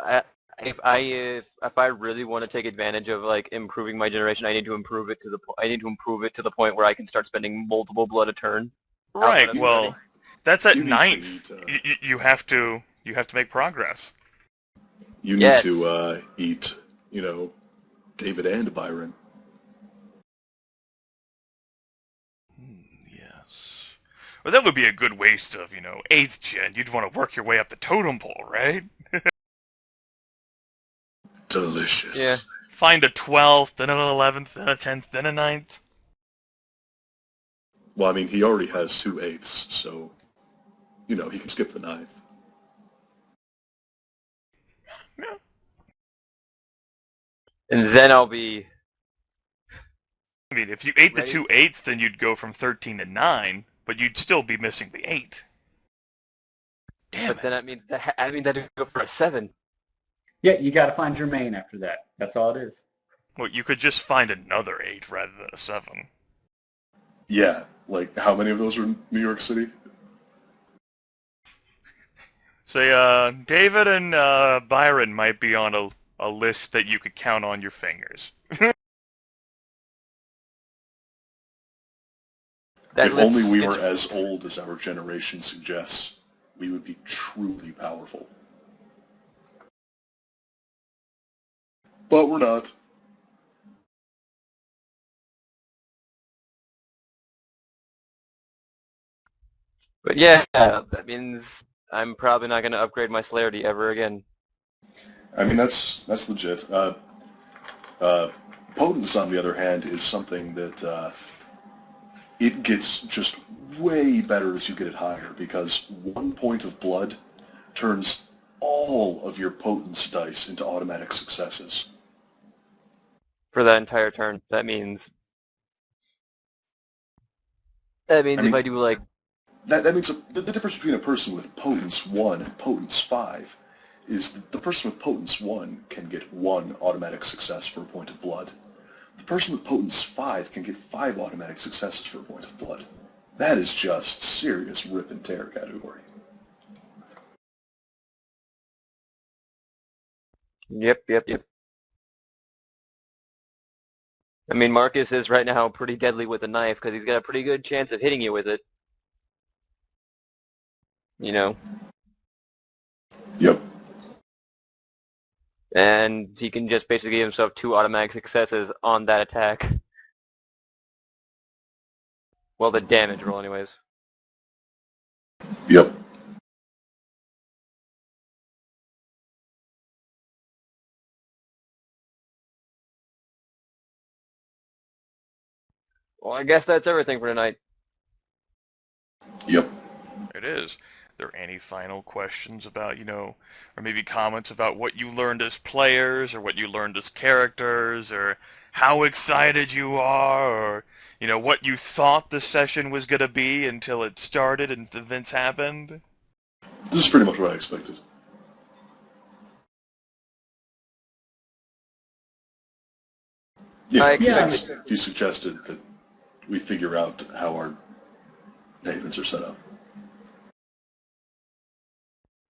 I really want to take advantage of like improving my generation, I need to improve it to the point where I can start spending multiple blood a turn. Right. Well, that's at You need 9th. to eat, You have to make progress. You need Yes. to eat, David and Byron. Yes. Well, that would be a good waste of, 8th gen. You'd want to work your way up the totem pole, right? Delicious. Yeah. Find a 12th, then an 11th, then a 10th, then a 9th. Well, I mean, he already has 2 eighths, so, he can skip the 9th. Yeah. And then I'll be... I mean, if you ate the Ready? 2 8ths, then you'd go from 13 to 9, but you'd still be missing the 8. Damn But then that means I have to go for a 7. Yeah, you got to find Jermaine after that. That's all it is. Well, you could just find another 8 rather than a 7. Yeah, like, how many of those are in New York City? Say, David and Byron might be on a list that you could count on your fingers. If only we were as old as our generation suggests, we would be truly powerful. But we're not. But yeah, that means I'm probably not going to upgrade my celerity ever again. I mean, that's legit. Potence, on the other hand, is something that it gets just way better as you get it higher, because 1 point of blood turns all of your potence dice into automatic successes. For that entire turn, that means if I do like... That means the difference between a person with potence 1 and potence 5 is that the person with potence 1 can get 1 automatic success for a point of blood. The person with potence 5 can get 5 automatic successes for a point of blood. That is just serious rip and tear category. Yep. I mean, Marcus is right now pretty deadly with a knife because he's got a pretty good chance of hitting you with it. Yep. And he can just basically give himself 2 automatic successes on that attack. Well, the damage roll anyways. Yep. Well, I guess that's everything for tonight. Yep. It is. Are there any final questions about, or maybe comments about what you learned as players, or what you learned as characters, or how excited you are, or, what you thought the session was going to be until it started and the events happened? This is pretty much what I expected. Yeah, Yeah, he suggested that we figure out how our havens are set up.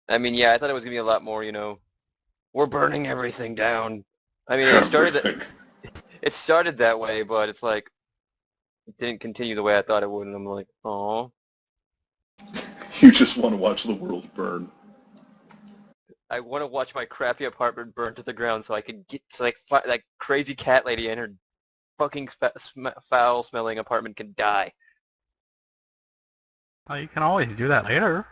I mean, yeah, I thought it was gonna be a lot more, we're burning everything down. I mean, it Everything. started that way, but it's like it didn't continue the way I thought it would, and I'm like, oh, You just want to watch the world burn. I want to watch my crappy apartment burn to the ground so I can get so that crazy cat lady and her fucking foul-smelling apartment can die. Well, you can always do that later.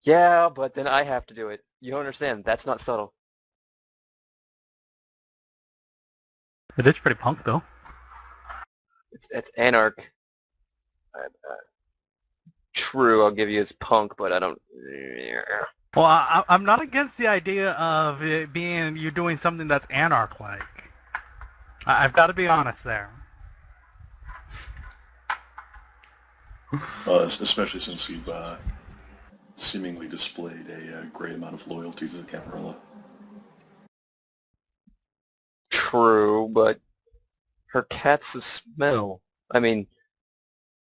Yeah, but then I have to do it. You don't understand. That's not subtle. It is pretty punk, though. It's anarch. True, I'll give you it's punk, but I don't. Well, I'm not against the idea of it being you doing something that's anarch-like. I've got to be honest there. Especially since you've seemingly displayed a great amount of loyalty to the Camarilla. True, but her cat's a smell. I mean,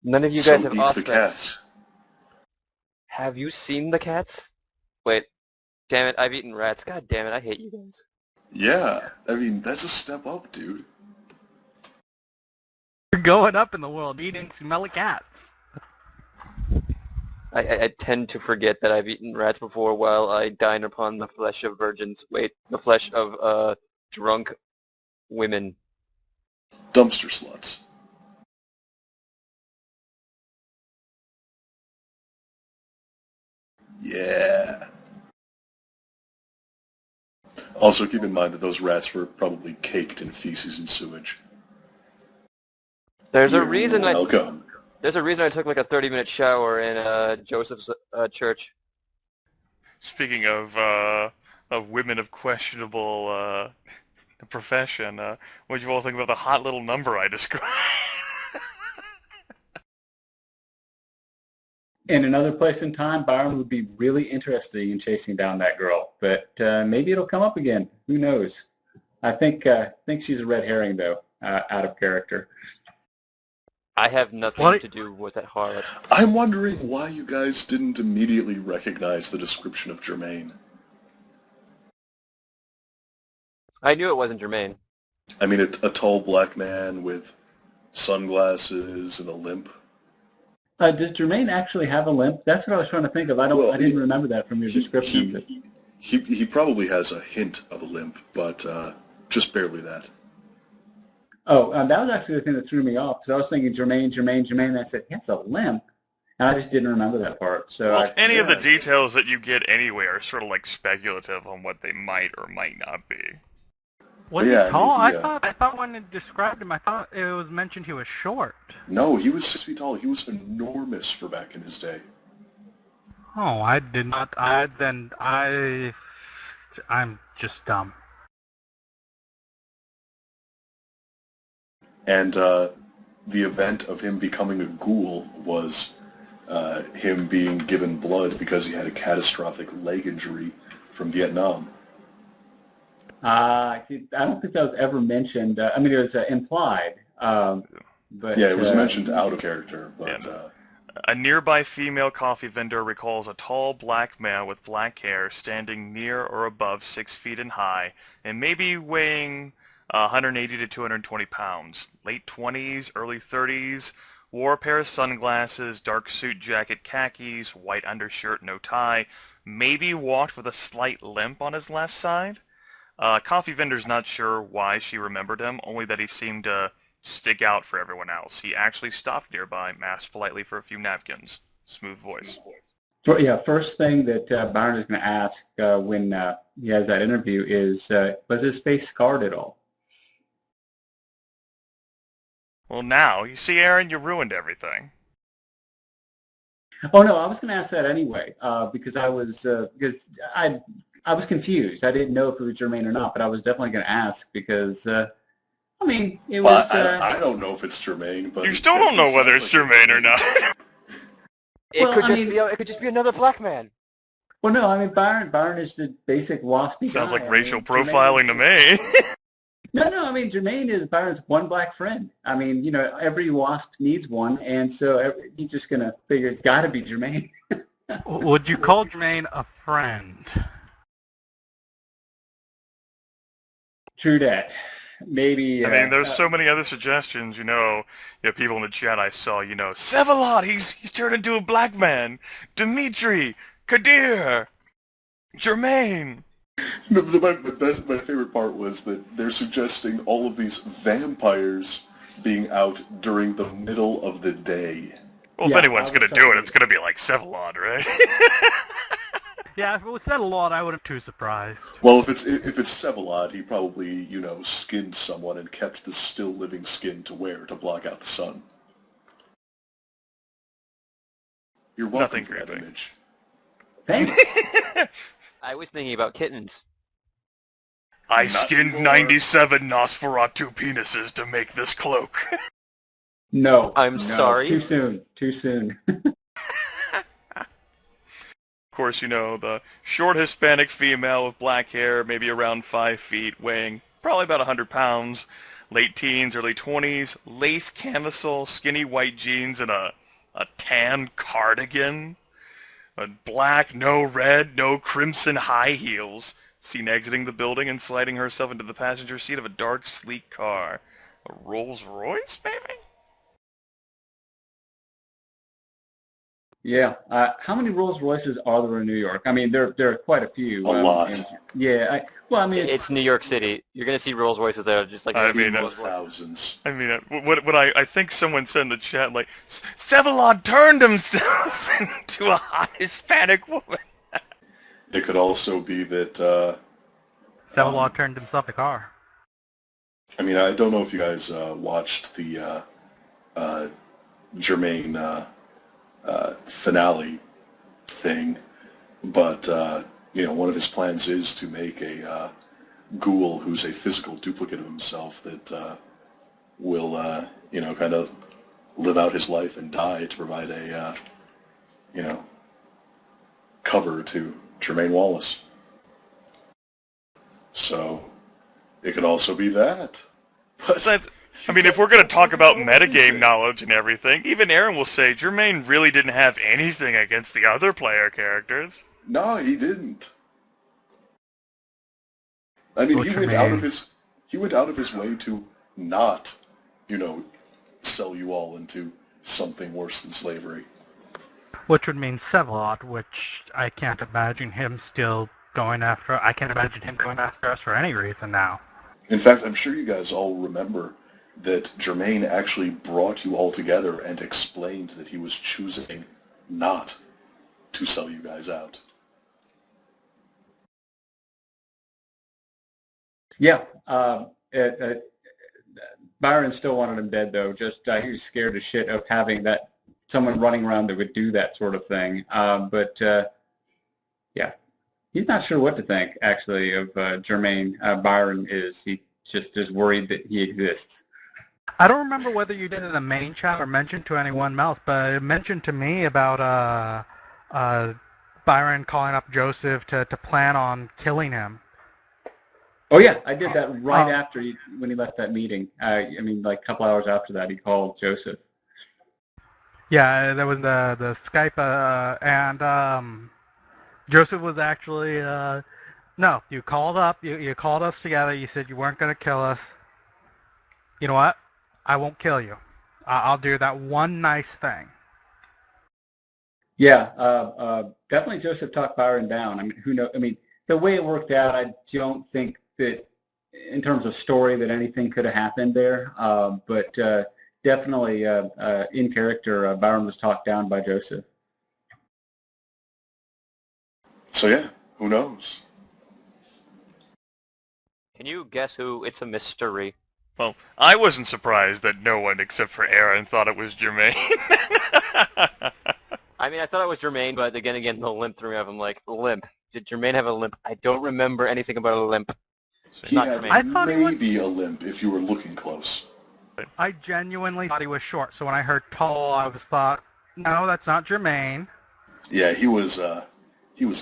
none of you So guys have eat the offsets. cats. Have you seen the cats? Wait, damn it, I've eaten rats. God damn it, I hate you guys. Yeah, I mean, that's a step up, dude. You're going up in the world eating smelly cats. I tend to forget that I've eaten rats before while I dine upon the flesh of virgins. Wait, the flesh of, drunk women. Dumpster sluts. Yeah. Also, keep in mind that those rats were probably caked in feces and sewage. There's a You're reason welcome. There's a reason I took like a 30-minute shower in Joseph's church. Speaking of women of questionable profession, what do you all think about the hot little number I described? in another place in time, Byron would be really interested in chasing down that girl, but maybe it'll come up again. Who knows? I think she's a red herring, though, out of character. I have nothing to do with that harlot. I'm wondering why you guys didn't immediately recognize the description of Germaine. I knew it wasn't Germaine. I mean, a tall black man with sunglasses and a limp. Does Germaine actually have a limp? That's what I was trying to think of. I didn't remember that from your description. He probably has a hint of a limp, but just barely that. Oh, that was actually the thing that threw me off, because I was thinking Germaine, and I said, he has a limp, and I just didn't remember that part. So well, any of the details that you get anyway are sort of like speculative on what they might or might not be. Was he tall? I thought when it described him, I thought it was mentioned he was short. No, he was 6 feet tall. He was enormous for back in his day. Oh, I did not. I'm just dumb. And the event of him becoming a ghoul was him being given blood because he had a catastrophic leg injury from Vietnam. I don't think that was ever mentioned. I mean, it was implied. But yeah, it was mentioned out of character. But a nearby female coffee vendor recalls a tall black man with black hair standing near or above 6 feet in height and maybe weighing 180 to 220 pounds. Late 20s, early 30s, wore a pair of sunglasses, dark suit jacket, khakis, white undershirt, no tie, maybe walked with a slight limp on his left side. Coffee vendor's not sure why she remembered him, only that he seemed to stick out for everyone else. He actually stopped nearby, asked politely for a few napkins. Smooth voice. First thing that Byron is going to ask when he has that interview is, was his face scarred at all? Well, now, you see, Aaron, you ruined everything. Oh no, I was going to ask that anyway because I was confused. I didn't know if it was Germaine or not, but I was definitely going to ask because I mean it was. I don't know if it's Germaine, but you still don't know whether it's Germaine or not. It could just be another black man. Well, no, I mean Byron is the basic waspy Sounds guy. like racial profiling to me. No. I mean, Jermaine is Byron's one black friend. I mean, every wasp needs one, and so he's just gonna figure it's got to be Jermaine. Would you call Jermaine a friend? True that. Maybe. I mean, there's so many other suggestions, people in the chat I saw, Sevalot, he's turned into a black man. Dimitri, Kadir, Jermaine. My favorite part was that they're suggesting all of these vampires being out during the middle of the day. Well, if anyone's going to do it, it's going to be like Sevalot, right? Yeah, if it was said a lot, I wouldn't be too surprised. Well, if it's Sevalot, he probably, skinned someone and kept the still living skin to wear to block out the sun. You're welcome for that image. Thanks. I was thinking about kittens. I skinned 97 Nosferatu penises to make this cloak. No. I'm sorry. Too soon. Of course, the short Hispanic female with black hair, maybe around 5 feet, weighing probably about 100 pounds, late teens, early 20s, lace camisole, skinny white jeans, and a tan cardigan, a black, no red, no crimson high heels, seen exiting the building and sliding herself into the passenger seat of a dark, sleek car. A Rolls Royce, maybe? Yeah. How many Rolls Royces are there in New York? I mean, there are quite a few. A lot. It's New York City. You're going to see Rolls Royces there, just like thousands. I mean, what I think someone said in the chat, like, Sevalot turned himself into a hot Hispanic woman. It could also be that Sevalot turned himself a car. I mean, I don't know if you guys watched the Jermaine finale thing, but one of his plans is to make a ghoul who's a physical duplicate of himself that will kind of live out his life and die to provide a cover to Jermaine Wallace. So it could also be that. But I mean, if we're going to talk about metagame knowledge and everything, even Aaron will say Jermaine really didn't have anything against the other player characters. No, he didn't. I mean, he went out of his way to not, sell you all into something worse than slavery. Which would mean Sevalot, which I can't imagine him still going after. I can't imagine him going after us for any reason now. In fact, I'm sure you guys all remember that Jermaine actually brought you all together and explained that he was choosing not to sell you guys out. Yeah. Byron still wanted him dead, though. Just he was scared as shit of having someone running around that would do that sort of thing. But yeah, he's not sure what to think, actually, of Jermaine. Byron is. He just is worried that he exists. I don't remember whether you did it in the main chat or mentioned to anyone else, but it mentioned to me about Byron calling up Joseph to plan on killing him. Oh yeah, I did that right after when he left that meeting. I mean, like a couple hours after that, he called Joseph. Yeah, that was the Skype, and Joseph was actually no. You called up. You called us together. You said you weren't going to kill us. You know what? I won't kill you. I'll do that one nice thing. Yeah, definitely Joseph talked Byron down. I mean, who knows? I mean, the way it worked out, I don't think that, in terms of story, that anything could have happened there. But definitely, in character, Byron was talked down by Joseph. So yeah, who knows? Can you guess who? It's a mystery. Well, I wasn't surprised that no one except for Aaron thought it was Jermaine. I mean, I thought it was Jermaine, but again, the limp threw me off. I'm like, limp. Did Jermaine have a limp? I don't remember anything about a limp. He had maybe a limp if you were looking close. I genuinely thought he was short, so when I heard tall, I thought, no, that's not Jermaine. Yeah, he was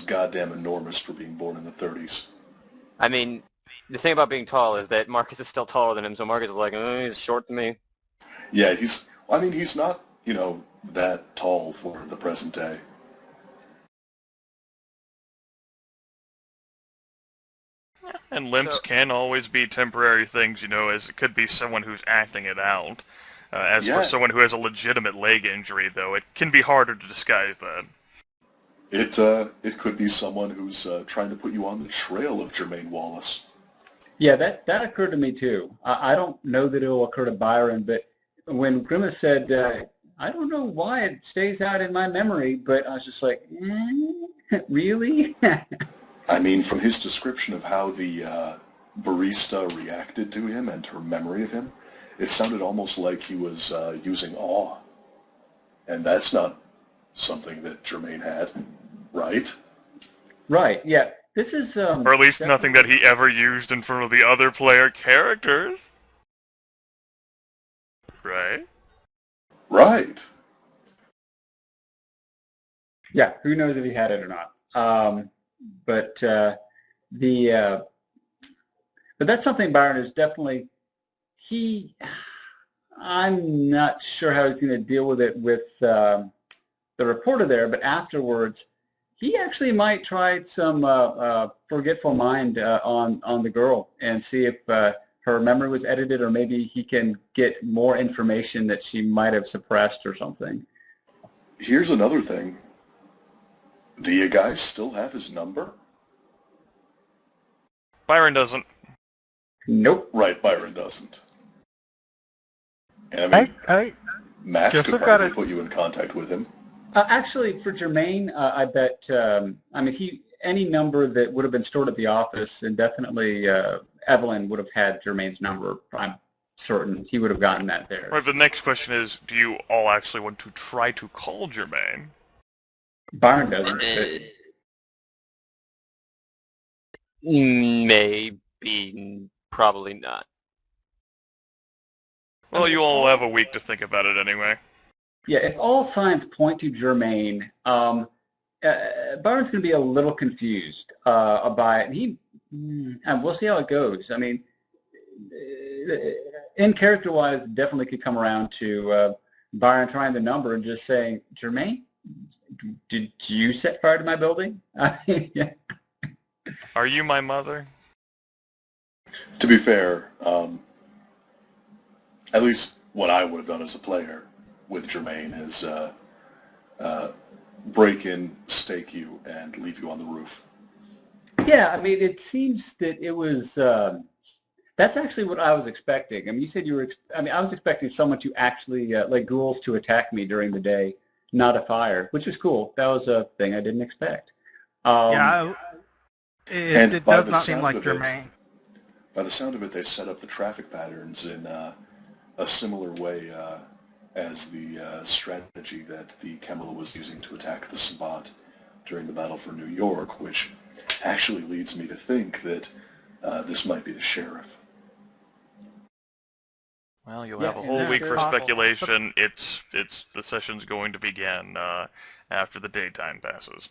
goddamn enormous for being born in the 30s. I mean, the thing about being tall is that Marcus is still taller than him, so Marcus is like, he's short to me. Yeah, he's not, that tall for the present day. And limps So, can always be temporary things, as it could be someone who's acting it out. As for Yeah, someone who has a legitimate leg injury, though, it can be harder to disguise that. it could be someone who's trying to put you on the trail of Jermaine Wallace. Yeah, that occurred to me too. I don't know that it will occur to Byron, but when Grimith said, I don't know why it stays out in my memory, but I was just like, really? I mean, from his description of how the barista reacted to him and her memory of him, it sounded almost like he was using awe. And that's not something that Jermaine had, right? Right, yeah. This is Or at least nothing that he ever used in front of the other player characters. Right? Right. Yeah, who knows if he had it or not. But that's something Byron is definitely, I'm not sure how he's going to deal with it with the reporter there, but afterwards, he actually might try some forgetful mind on the girl and see if her memory was edited, or maybe he can get more information that she might have suppressed or something. Here's another thing. Do you guys still have his number? Byron doesn't. Nope. Right, Byron doesn't. And I mean, Max could probably put you in contact with him. Actually, for Jermaine, I bet, any number that would have been stored at the office, and definitely Evelyn would have had Jermaine's number. I'm certain he would have gotten that there. Right, the next question is, do you all actually want to try to call Jermaine? Byron doesn't. maybe, probably not. Well, you all have a week to think about it anyway. Yeah, if all signs point to Jermaine, Byron's going to be a little confused by it. And we'll see how it goes. I mean, in character-wise, definitely could come around to Byron trying the number and just saying, Jermaine, did you set fire to my building? Yeah. Are you my mother? To be fair, at least what I would have done as a player with Jermaine is break in, stake you, and leave you on the roof. Yeah, I mean, it seems that it was, that's actually what I was expecting. I mean, you said you were, I was expecting someone to actually, like ghouls to attack me during the day, not a fire, which is cool. That was a thing I didn't expect. It does not seem like Jermaine. By the sound of it, they set up the traffic patterns in a similar way as the strategy that the Kemala was using to attack the Sabbat during the Battle for New York, which actually leads me to think that this might be the sheriff. Well, you'll have a whole week for speculation. The session's going to begin after the daytime passes.